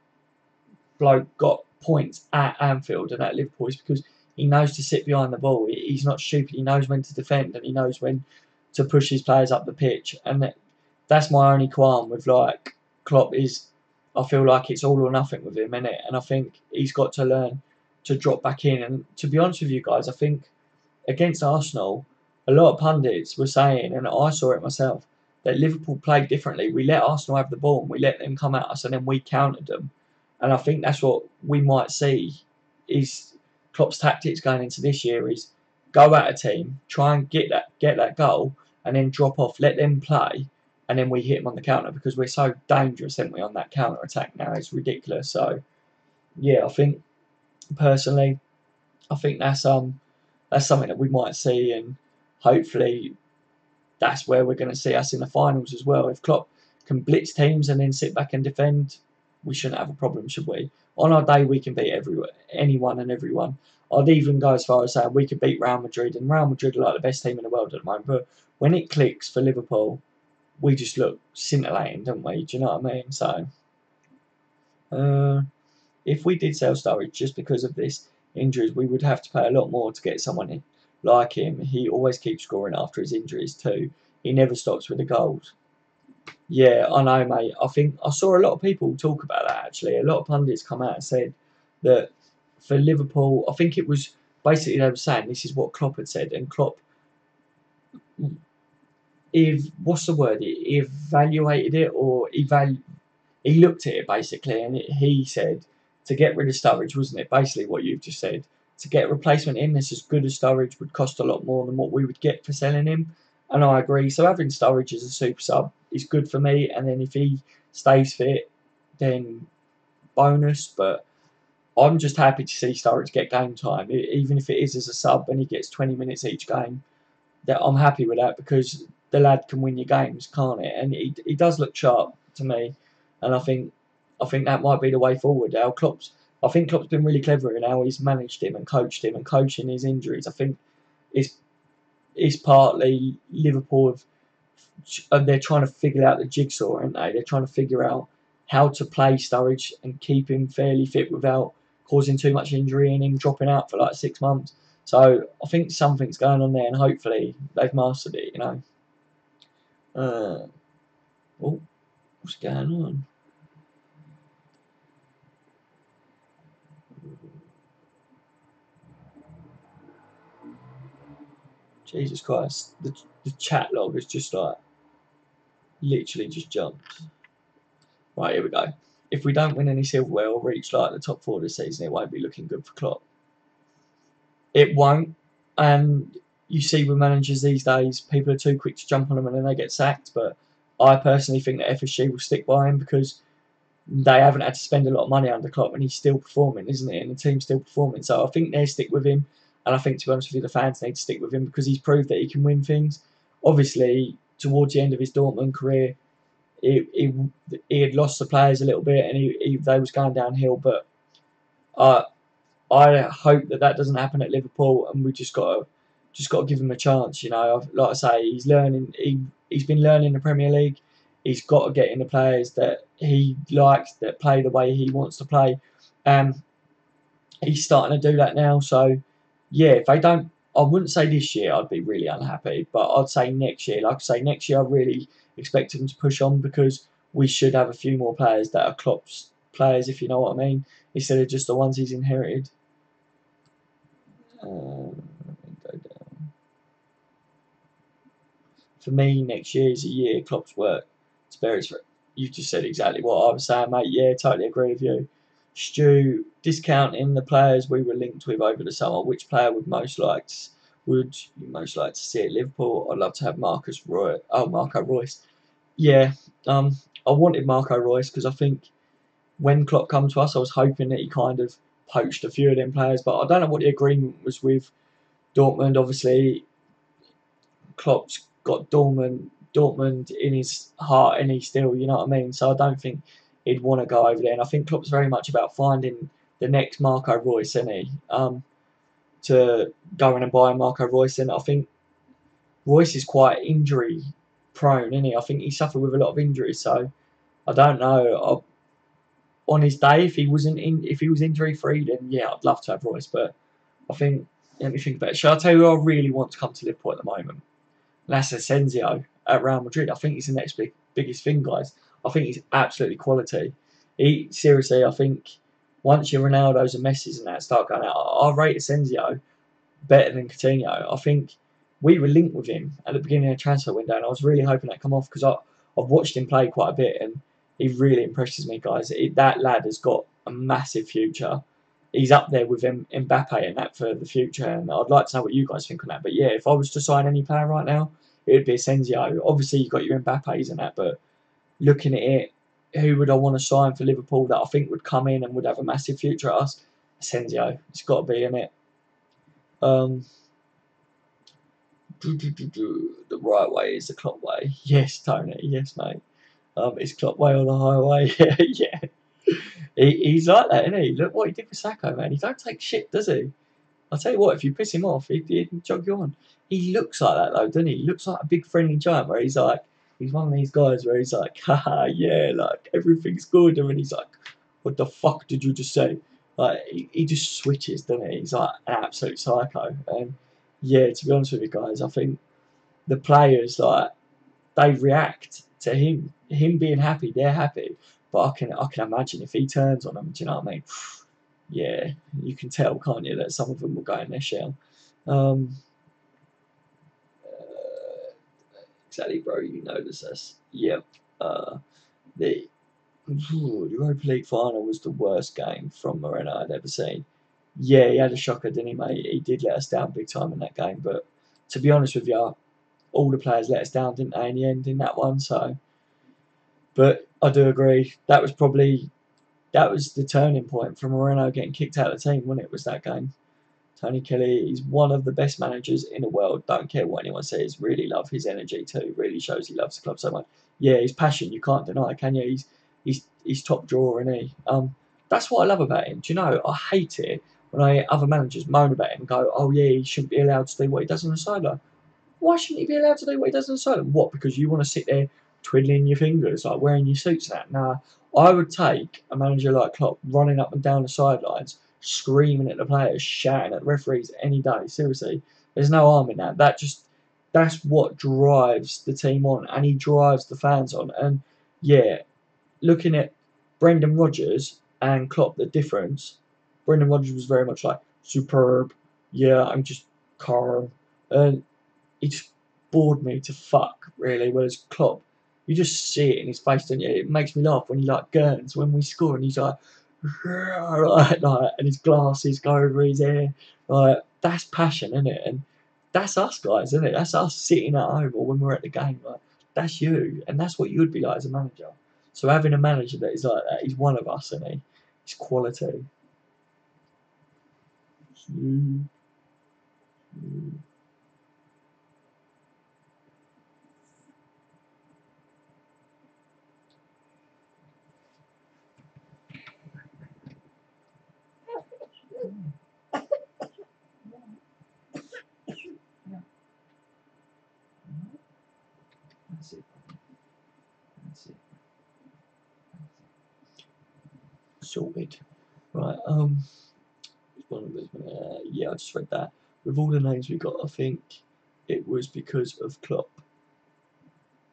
bloke got points at Anfield and at Liverpool is because he knows to sit behind the ball. He's not stupid. He knows when to defend and he knows when to push his players up the pitch. And that's my only qualm with like Klopp is I feel like it's all or nothing with him, innit? And I think he's got to learn to drop back in. And to be honest with you guys, I think against Arsenal, a lot of pundits were saying, and I saw it myself, that Liverpool played differently. We let Arsenal have the ball and we let them come at us and then we countered them. And I think that's what we might see is Klopp's tactics going into this year is go at a team, try and get that goal, and then drop off, let them play, and then we hit them on the counter because we're so dangerous, aren't we, on that counter attack now? It's ridiculous. So yeah, I think personally, I think that's something that we might see, and hopefully that's where we're going to see us in the finals as well. If Klopp can blitz teams and then sit back and defend, we shouldn't have a problem, should we? On our day, we can beat anyone and everyone. I'd even go as far as saying we could beat Real Madrid, and Real Madrid are like the best team in the world at the moment. But when it clicks for Liverpool, we just look scintillating, don't we? Do you know what I mean? So, if we did sell Sturridge just because of this injuries, we would have to pay a lot more to get someone in like him. He always keeps scoring after his injuries too. He never stops with the goals. Yeah, I know, mate. I think I saw a lot of people talk about that actually. A lot of pundits come out and said that for Liverpool, I think it was basically they were saying this is what Klopp had said, and Klopp, what's the word? He evaluated it or he looked at it basically, and he said to get rid of Sturridge, wasn't it? Basically, what you've just said. To get a replacement in that's as good as Sturridge would cost a lot more than what we would get for selling him, and I agree. So having Sturridge as a super sub is good for me, and then if he stays fit, then bonus. But I'm just happy to see Sturridge get game time, even if it is as a sub and he gets 20 minutes each game. That I'm happy with that because the lad can win your games, can't it? And he does look sharp to me, and I think that might be the way forward. I think Klopp's been really clever in how he's managed him and coaching his injuries. I think it's partly Liverpool they're trying to figure out the jigsaw, aren't they? They're trying to figure out how to play Sturridge and keep him fairly fit without causing too much injury and him dropping out for like 6 months. So I think something's going on there, and hopefully they've mastered it. You know. What's going on? Jesus Christ! The chat log has just like literally just jumped. Right, here we go. If we don't win any silverware or reach like the top 4 this season, it won't be looking good for Klopp. It won't, and you see with managers these days, people are too quick to jump on them and then they get sacked. But I personally think that FSG will stick by him because they haven't had to spend a lot of money under Klopp and he's still performing, isn't he? And the team's still performing. So I think they'll stick with him. And I think, to be honest with you, the fans need to stick with him because he's proved that he can win things. Obviously, towards the end of his Dortmund career, he had lost the players a little bit and they was going downhill. But I hope that doesn't happen at Liverpool, and we just got to give him a chance. You know, like I say, he's learning. He's been learning the Premier League. He's got to get in the players that he likes, that play the way he wants to play. He's starting to do that now. So yeah, if they don't, I wouldn't say this year I'd be really unhappy, but I'd say next year. Like I say, next year I really expect him to push on because we should have a few more players that are Klopp's players, if you know what I mean, instead of just the ones he's inherited. Go down. For me, next year is a year Klopp's work. You just said exactly what I was saying, mate. Yeah, totally agree with you. Stu, discounting the players we were linked with over the summer, which player would you most like to see at Liverpool? I'd love to have Marco Reus. Yeah, I wanted Marco Reus because I think when Klopp come to us, I was hoping that he kind of poached a few of them players, but I don't know what the agreement was with Dortmund. Obviously, Klopp's got Dortmund Dortmund in his heart, and he's still, you know what I mean. So I don't think he'd want to go over there. And I think Klopp's very much about finding the next Marco Reus, isn't he? To go in and buy Marco Reus, and I think Reus is quite injury prone, isn't he? I think he suffered with a lot of injuries, so I don't know. On his day, if he was injury free, then yeah, I'd love to have Reus. But I think, let me think about it. Shall I tell you who I really want to come to Liverpool at the moment? That's Asensio at Real Madrid. I think he's the next biggest thing, guys. I think he's absolutely quality. Seriously, I think once your Ronaldo's and Messi's and that start going out, I rate Asensio better than Coutinho. I think we were linked with him at the beginning of the transfer window, and I was really hoping that come off because I've watched him play quite a bit, and he really impresses me, guys. That lad has got a massive future. He's up there with Mbappe and that for the future, and I'd like to know what you guys think on that. But yeah, if I was to sign any player right now, it would be Asensio. Obviously, you've got your Mbappe's and that, but looking at it, who would I want to sign for Liverpool that I think would come in and would have a massive future at us? Asensio. It's got to be, in it. The right way is the Klopp way. Yes, Tony. Yes, mate. It's Klopp way or the highway. Yeah. He's like that, isn't he? Look what he did with Sacco, man. He don't take shit, does he? I'll tell you what, if you piss him off, he'd jog you on. He looks like that, though, doesn't he? He looks like a big friendly giant where he's like, he's one of these guys where he's like, haha, yeah, like, everything's good. And then he's like, what the fuck did you just say? Like, he just switches, doesn't he? He's like an absolute psycho. And yeah, to be honest with you guys, I think the players, like, they react to him being happy, they're happy. But I can imagine if he turns on them, do you know what I mean? Yeah, you can tell, can't you, that some of them will go in their shell. Um, exactly, bro. You notice this. Yep. The Europa League final was the worst game from Moreno I'd ever seen. Yeah, he had a shocker, didn't he, mate? He did let us down big time in that game. But to be honest with you, all the players let us down, didn't they, in the end in that one? So, but I do agree that was the turning point for Moreno getting kicked out of the team, wasn't it? Was that game? Tony Kelly, he's one of the best managers in the world. Don't care what anyone says. Really love his energy too. Really shows he loves the club so much. Yeah, his passion, you can't deny, can you? He's top drawer, isn't he? That's what I love about him. Do you know? I hate it when I hear other managers moan about him and go, "Oh yeah, he shouldn't be allowed to do what he does on the sideline." Why shouldn't he be allowed to do what he does on the sideline? What? Because you want to sit there twiddling your fingers, like wearing your suits and that? Nah, I would take a manager like Klopp running up and down the sidelines, screaming at the players, shouting at the referees any day. Seriously, there's no harm in that. That's what drives the team on, and he drives the fans on. And yeah, looking at Brendan Rodgers and Klopp, the difference. Brendan Rodgers was very much like superb. Yeah, I'm just calm. And he just bored me to fuck, really. Whereas Klopp, you just see it in his face, don't you? It makes me laugh when he like gurns when we score and he's like, and his glasses go over his hair. Like, that's passion, isn't it? And that's us guys, isn't it? That's us sitting at home or when we're at the game. Like, that's you, and that's what you'd be like as a manager. So having a manager that is like that, he's one of us, isn't he? He's quality. That's it. That's it. Sorted. Right. Yeah, I just read that. With all the names we got, I think it was because of Klopp.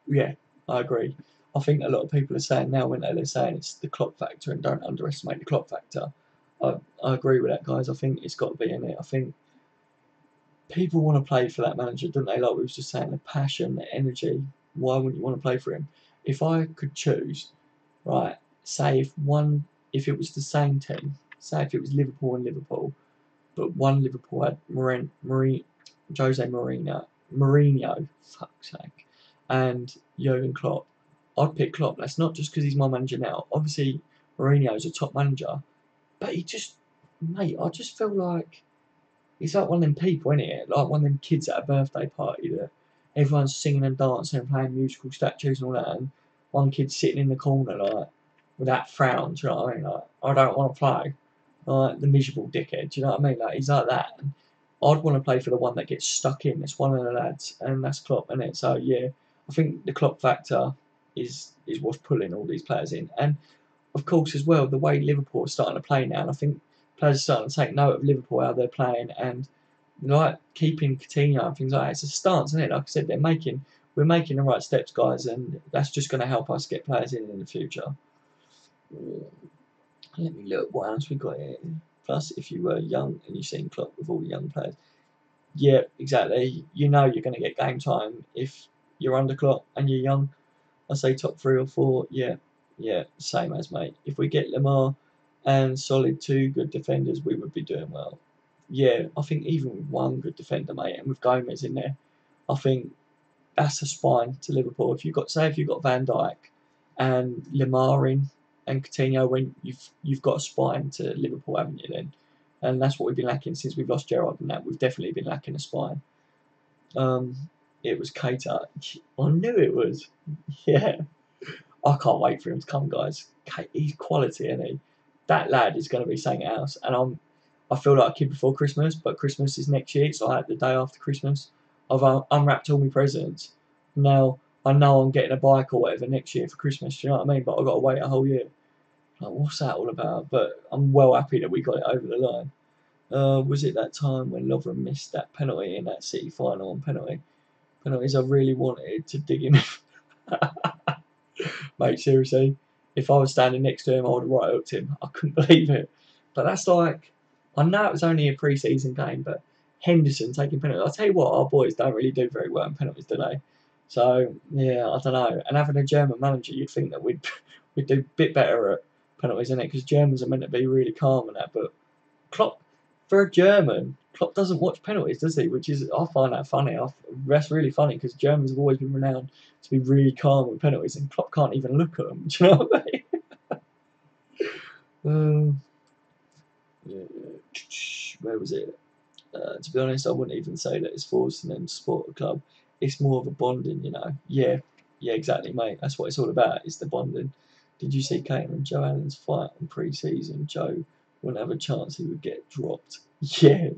Yeah, I agree. I think a lot of people are saying now when they're saying it's the Klopp factor and don't underestimate the Klopp factor. I agree with that, guys. I think it's got to be in it. I think people want to play for that manager, don't they? Like we was just saying, the passion, the energy. Why wouldn't you want to play for him? If I could choose, right? Say if it was the same team, say if it was Liverpool and Liverpool, but one Liverpool had Jose Mourinho, fuck's sake, and Jurgen Klopp. I'd pick Klopp. That's not just because he's my manager now. Obviously, Mourinho's a top manager, but mate, I just feel like he's like one of them people, isn't it? Like one of them kids at a birthday party that everyone's singing and dancing and playing musical statues and all that, and one kid's sitting in the corner like with that frown. Do you know what I mean? Like, I don't want to play. Like the miserable dickhead. Do you know what I mean? Like he's like that. And I'd want to play for the one that gets stuck in. It's one of the lads, and that's Klopp, isn't it? So yeah, I think the Klopp factor is what's pulling all these players in, and of course as well the way Liverpool are starting to play now. And I think players are starting to take note of Liverpool how they're playing, and like keeping Coutinho and things like that. It's a stance, isn't it? Like I said, we're making the right steps, guys, and that's just going to help us get players in the future. Let me look what else we got here. Plus, if you were young and you've seen Klopp with all the young players, yeah, exactly. You know you're going to get game time if you're under Klopp and you're young. I say top 3 or 4. Yeah, same as mate. If we get Lamar and solid 2 good defenders, we would be doing well. Yeah, I think even with 1 good defender, mate, and with Gomez in there, I think that's a spine to Liverpool. If you've got Van Dijk and Lamar in and Coutinho, when you've got a spine to Liverpool, haven't you? Then, and that's what we've been lacking since we've lost Gerrard and that. We've definitely been lacking a spine. It was Keita. I knew it was. Yeah, I can't wait for him to come, guys. He's quality, isn't he? That lad is going to be something else. And I feel like a kid before Christmas, but Christmas is next year. It's like the day after Christmas. I've unwrapped all my presents. Now I know I'm getting a bike or whatever next year for Christmas. Do you know what I mean? But I've got to wait a whole year. Like, what's that all about? But I'm well happy that we got it over the line. Was it that time when Lovren missed that penalty in that City final on penalties? I really wanted to dig him. Mate, seriously, if I was standing next to him, I would have right hooked him. I couldn't believe it. But that's like, I know it was only a pre-season game, but Henderson taking penalties. I'll tell you what, our boys don't really do very well in penalties, do they? So yeah, I don't know. And having a German manager, you'd think that we'd do a bit better at penalties, innit? Because Germans are meant to be really calm and that. But Klopp, for a German, Klopp doesn't watch penalties, does he? Which is, I find that funny. That's really funny because Germans have always been renowned to be really calm with penalties, and Klopp can't even look at them. Do you know what I mean? Where was it? To be honest, I wouldn't even say that it's forcing them to support a club. It's more of a bonding, you know. Yeah, exactly, mate. That's what it's all about. It's the bonding. Did you see Kane and Joe Allen's fight in pre-season? Joe wouldn't have a chance. He would get dropped. Yeah,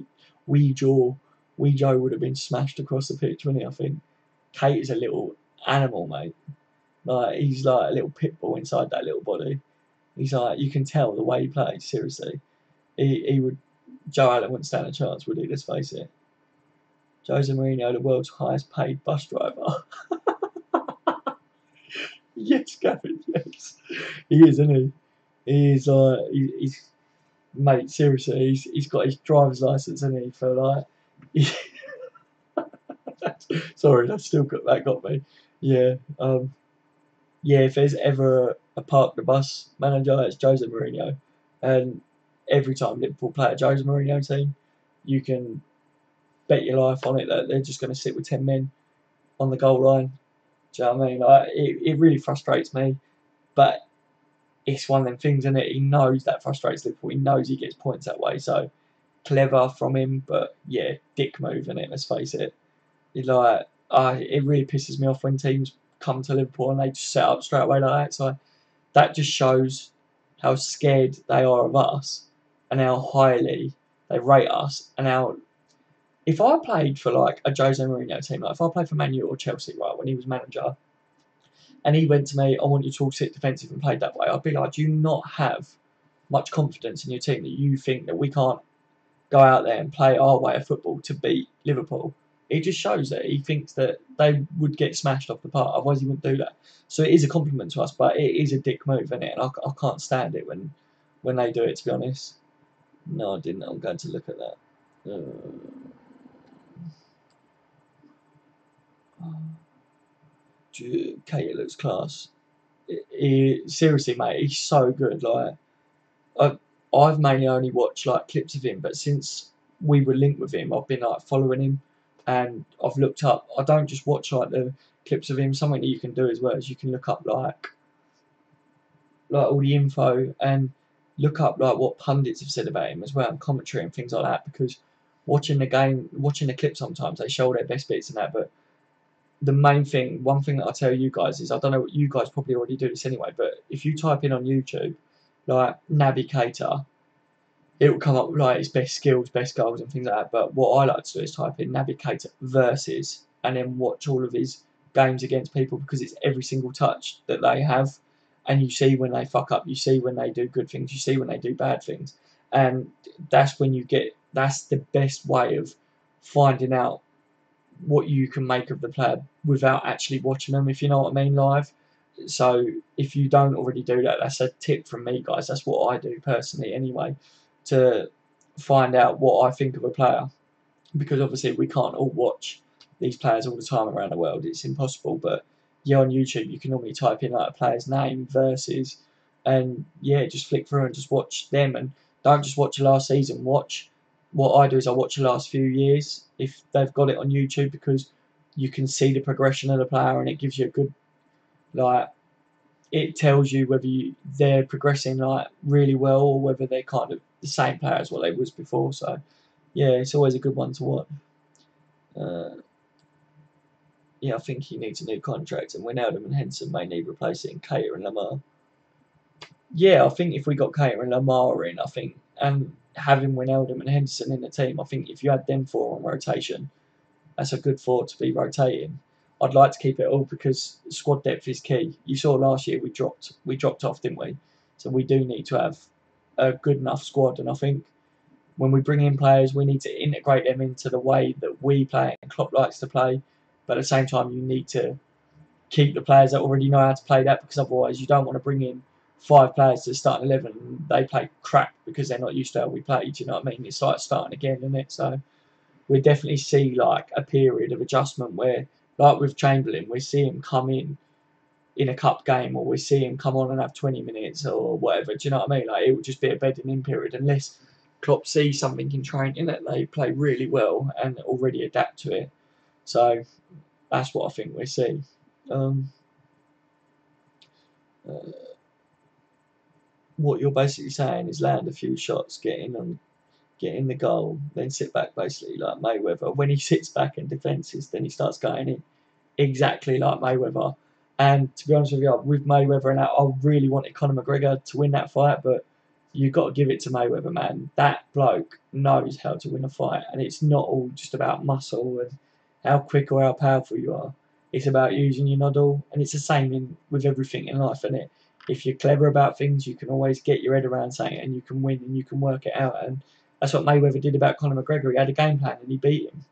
Wee Joe would have been smashed across the pitch, wouldn't he? I think Kate is a little animal, mate. Like he's like a little pit bull inside that little body. He's like, you can tell the way he plays. Seriously, he would. Joe Allen wouldn't stand a chance, would he? Let's face it. Jose Mourinho, the world's highest paid bus driver. Yes, Gavin, yes. He is, isn't he? He is like, he's mate, seriously, he's got his driver's license, isn't he? For like, sorry, that got me. Yeah, yeah. If there's ever a park the bus manager, it's Jose Mourinho, and every time Liverpool play a Jose Mourinho team, you can bet your life on it that they're just going to sit with 10 men on the goal line. Do you know what I mean? It really frustrates me, but it's one of them things, isn't it? He knows that frustrates Liverpool. He knows he gets points that way. So clever from him, but yeah, dick move, innit? Let's face it. It really pisses me off when teams come to Liverpool and they just set up straight away like that. So that just shows how scared they are of us and how highly they rate us and how. If I played for like a Jose Mourinho team, like if I played for Man U or Chelsea, right, when he was manager, and he went to me, I want you to all sit defensive and play that way, I'd be like, do you not have much confidence in your team that you think that we can't go out there and play our way of football to beat Liverpool? It just shows that he thinks that they would get smashed off the park, otherwise he wouldn't do that. So it is a compliment to us, but it is a dick move, isn't it? And I can't stand it when they do it, to be honest. No, I didn't. I'm going to look at that. Kate looks class. Seriously, mate, he's so good. Like, I've mainly only watched like clips of him, but since we were linked with him, I've been like following him, and I've looked up. I don't just watch like the clips of him. Something that you can do as well is you can look up like all the info and look up like what pundits have said about him as well, and commentary and things like that. Because watching the clip sometimes they show their best bits and that, but the main thing, one thing that I tell you guys is, I don't know, you guys probably already do this anyway, but if you type in on YouTube like Navigator, it will come up with like his best skills, best goals, and things like that. But what I like to do is type in Navigator versus, and then watch all of his games against people, because it's every single touch that they have, and you see when they fuck up, you see when they do good things, you see when they do bad things, and that's when you get. That's the best way of finding out what you can make of the player without actually watching them, if you know what I mean, live. So if you don't already do that, that's a tip from me, guys. That's what I do personally anyway, to find out what I think of a player, because obviously we can't all watch these players all the time around the world. It's impossible. But yeah, on YouTube you can normally type in like a player's name versus, and yeah, just flick through and just watch them, and don't just watch the last season. Watch, what I do is I watch the last few years if they've got it on YouTube, because you can see the progression of the player, and it gives you a good, like, it tells you whether they're progressing like really well, or whether they're kind of the same player as what they was before. So yeah, it's always a good one to watch. Uh, yeah, I think he needs a new contract, and Wijnaldum and Henson may need replacing Cater and Lamar. Yeah, I think if we got Cater and Lamar in, I think, and having Wijnaldum and Henson in the team, I think if you had them four on rotation, that's a good four to be rotating. I'd like to keep it all, because squad depth is key. You saw last year we dropped off, didn't we? So we do need to have a good enough squad, and I think when we bring in players, we need to integrate them into the way that we play and Klopp likes to play. But at the same time, you need to keep the players that already know how to play that, because otherwise you don't want to bring in 5 players to start 11 and they play crap because they're not used to how we play. Do you know what I mean? It's like starting again, isn't it? So we definitely see like a period of adjustment where, like with Chamberlain, we see him come in a cup game, or we see him come on and have 20 minutes or whatever. Do you know what I mean? Like, it would just be a bedding in period, unless Klopp sees something in training that they play really well and already adapt to it. So that's what I think we see. Um, uh, what you're basically saying is land a few shots, get in the goal, then sit back, basically like Mayweather. When he sits back in defences, then he starts going in, exactly like Mayweather. And to be honest with you, with Mayweather and that, I really wanted Conor McGregor to win that fight, but you've got to give it to Mayweather, man. That bloke knows how to win a fight, and it's not all just about muscle and how quick or how powerful you are. It's about using your noddle, and it's the same with everything in life, isn't it? If you're clever about things, you can always get your head around something, and you can win, and you can work it out. And that's what Mayweather did about Conor McGregor. He had a game plan, and he beat him.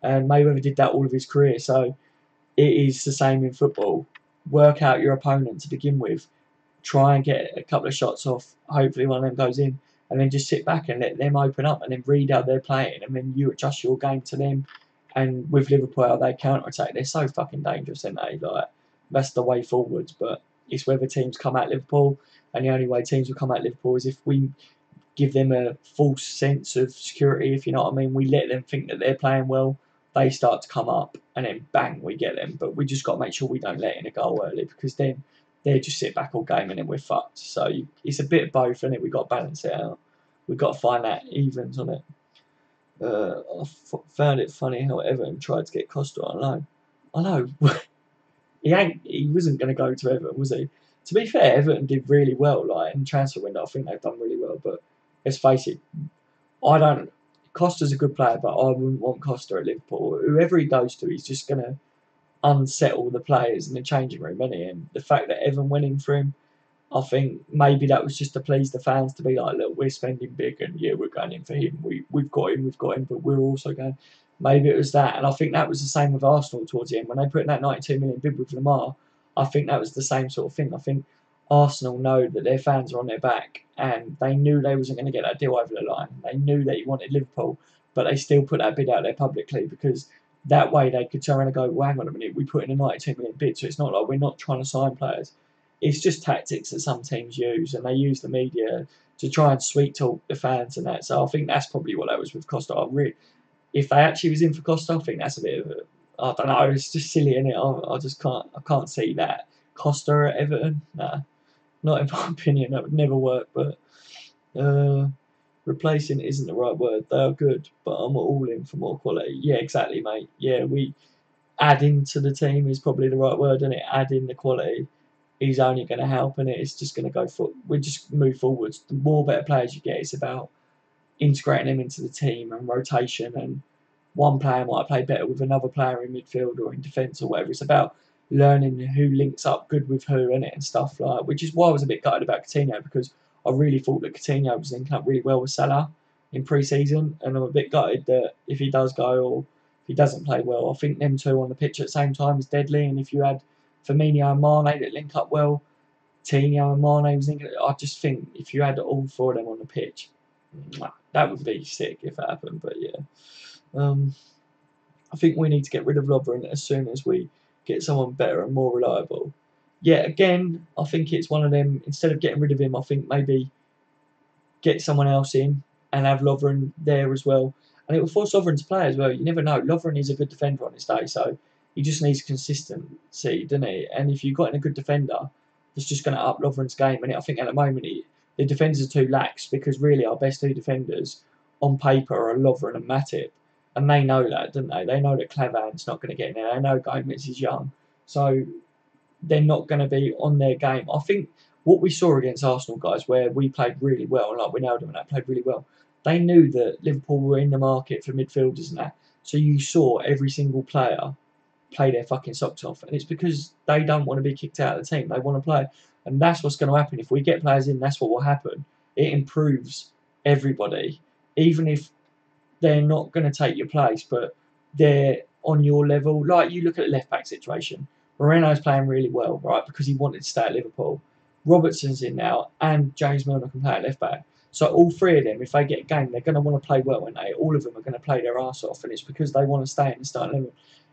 And Mayweather did that all of his career. So it is the same in football. Work out your opponent to begin with. Try and get a couple of shots off. Hopefully one of them goes in, and then just sit back and let them open up, and then read how they're playing, and then you adjust your game to them. And with Liverpool, how they counter attack, they're so fucking dangerous, aren't they? Like, that's the way forwards. But it's whether teams come at Liverpool, and the only way teams will come at Liverpool is if we give them a false sense of security, if you know what I mean. We let them think that they're playing well, they start to come up, and then bang, we get them. But we just got to make sure we don't let in a goal early, because then they just sit back all game and then we're fucked. So it's a bit of both, and we've got to balance it out. We've got to find that evens on it. I found it funny how Everton tried to get Costa on loan. I know he wasn't going to go to Everton, was he? To be fair, Everton did really well. Like, in transfer window, I think they've done really well. But let's face it, I don't. Costa's a good player, but I wouldn't want Costa at Liverpool. Whoever he goes to, he's just going to unsettle the players in the changing room, isn't he? And the fact that Evan went in for him, I think maybe that was just to please the fans, to be like, look, we're spending big, and yeah, we're going in for him. We've got him, but we're also going. Maybe it was that, and I think that was the same with Arsenal towards the end when they put in that 92 million bid with Lamar. I think that was the same sort of thing. I think Arsenal know that their fans are on their back, and they knew they wasn't going to get that deal over the line. They knew that he wanted Liverpool, but they still put that bid out there publicly, because that way they could turn around and go, well, hang on a minute, we put in a 92 million bid, so it's not like we're not trying to sign players. It's just tactics that some teams use, and they use the media to try and sweet talk the fans and that. So I think that's probably what that was with Costa. If they actually was in for Costa, I think that's a bit of a, I don't know, it's just silly, isn't it? I just can't see that. Costa at Everton? Nah, not in my opinion. That would never work. But uh, replacing isn't the right word. They are good, but I'm all in for more quality. Yeah, exactly, mate. Yeah, adding to the team is probably the right word, isn't it? Adding the quality is only going to help, and it's just going to go for. We just move forwards. The more better players you get, it's about integrating them into the team and rotation. And one player might play better with another player in midfield or in defence or whatever. It's about learning who links up good with who in it and stuff like. Which is why I was a bit gutted about Coutinho, because I really thought that Coutinho was linking up really well with Salah in pre-season, and I'm a bit gutted that if he does go or if he doesn't play well, I think them two on the pitch at the same time is deadly. And if you had Firmino and Mane that link up well, Coutinho and Mane was thinking, I just think if you had all four of them on the pitch, that would be sick if it happened. But yeah, I think we need to get rid of Lovren as soon as we get someone better and more reliable. Yeah, again, I think it's one of them. Instead of getting rid of him, I think maybe get someone else in and have Lovren there as well. And it will force Lovren to play as well. You never know. Lovren is a good defender on his day, so he just needs consistency, doesn't he? And if you've got a good defender, it's just going to up Lovren's game. And I think at the moment, the defenders are too lax, because really our best two defenders on paper are Lovren and Matip. And they know that, don't they? They know that Clavan's not going to get in there. They know Gomez is young. So they're not going to be on their game. I think what we saw against Arsenal, guys, where we played really well, and like Wijnaldum and that played really well, they knew that Liverpool were in the market for midfielders and that. So you saw every single player play their fucking socks off. And it's because they don't want to be kicked out of the team. They want to play. And that's what's going to happen. If we get players in, that's what will happen. It improves everybody. Even if they're not going to take your place, but they're on your level. Like, you look at the left-back situation. Moreno's playing really well, right, because he wanted to stay at Liverpool. Robertson's in now, and James Milner can play at left-back. So all three of them, if they get a game, they're going to want to play well, and all of them are going to play their arse off, and it's because they want to stay in the starting level.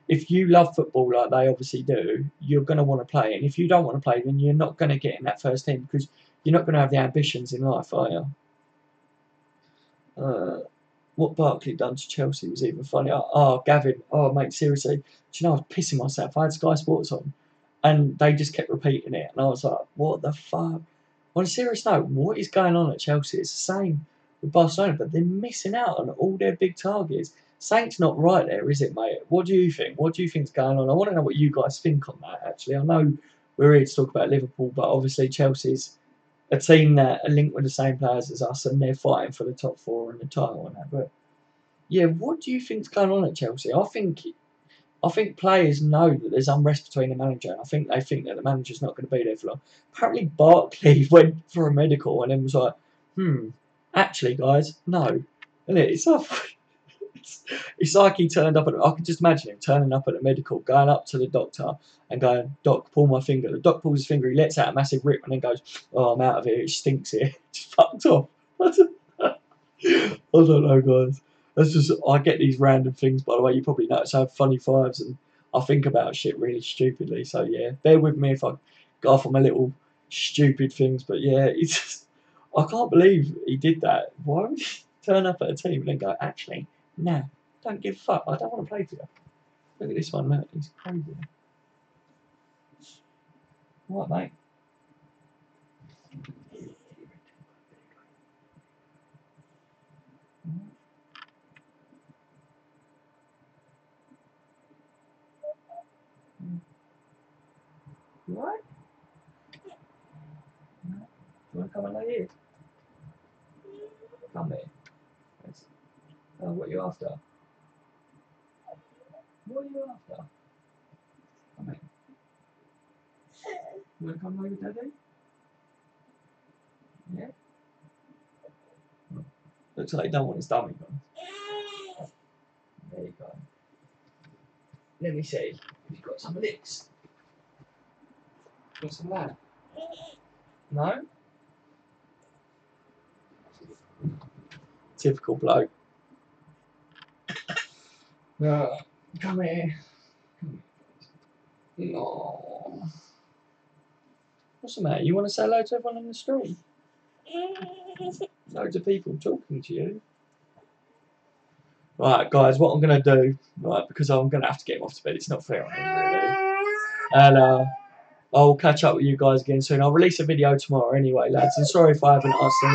If you love football like they obviously do, you're going to want to play. And if you don't want to play, then you're not going to get in that first team, because you're not going to have the ambitions in life, are you? What Barkley done to Chelsea was even funny. Oh, Gavin. Oh, mate, seriously. Do you know, I was pissing myself. I had Sky Sports on, and they just kept repeating it. And I was like, what the fuck? On a serious note, what is going on at Chelsea? It's the same with Barcelona, but they're missing out on all their big targets. Saint's not right there, is it, mate? What do you think? What do you think's going on? I want to know what you guys think on that, actually. I know we're here to talk about Liverpool, but obviously Chelsea's a team that are linked with the same players as us, and they're fighting for the top four and the title and that. But yeah, what do you think's going on at Chelsea? I think players know that there's unrest between the manager, and I think they think that the manager's not going to be there for long. Apparently, Barkley went for a medical and then was like, actually, guys, no. Isn't it? It's like he turned up I can just imagine him turning up at a medical, going up to the doctor and going, Doc, pull my finger. The doc pulls his finger, he lets out a massive rip and then goes, oh, I'm out of here, it stinks here. Just fucked off. I don't know, guys. That's just, I get these random things, by the way. You probably notice I have funny fives and I think about shit really stupidly. So yeah, bear with me if I go off on my little stupid things. But yeah, it's just, I can't believe he did that. Why would he turn up at a team and then go, actually, nah, don't give a fuck. I don't want to play for you. Look at this one, mate. He's crazy. What, mate? You alright? No? Do you want to come and lay here? Come here. What are you after? What are you after? Come here. You want to come lay with Daddy? Yeah? Looks like you don't want his dummy gone. There you go. Let me see. You've got some licks. Got some of that? No? Typical bloke. Come here. No. What's the matter? You want to say hello to everyone on the street? Loads of people talking to you. Right, guys, what I'm going to do, right, because I'm going to have to get him off to bed. It's not fair on him, really. And I'll catch up with you guys again soon. I'll release a video tomorrow anyway, lads. And sorry if I haven't answered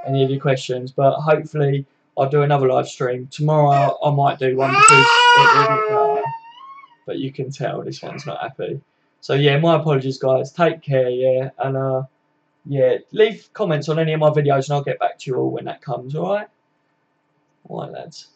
any of your questions, but hopefully I'll do another live stream. Tomorrow I might do one because it will get better. But you can tell this one's not happy. So yeah, my apologies guys. Take care, yeah. And yeah, leave comments on any of my videos and I'll get back to you all when that comes, alright? Alright lads.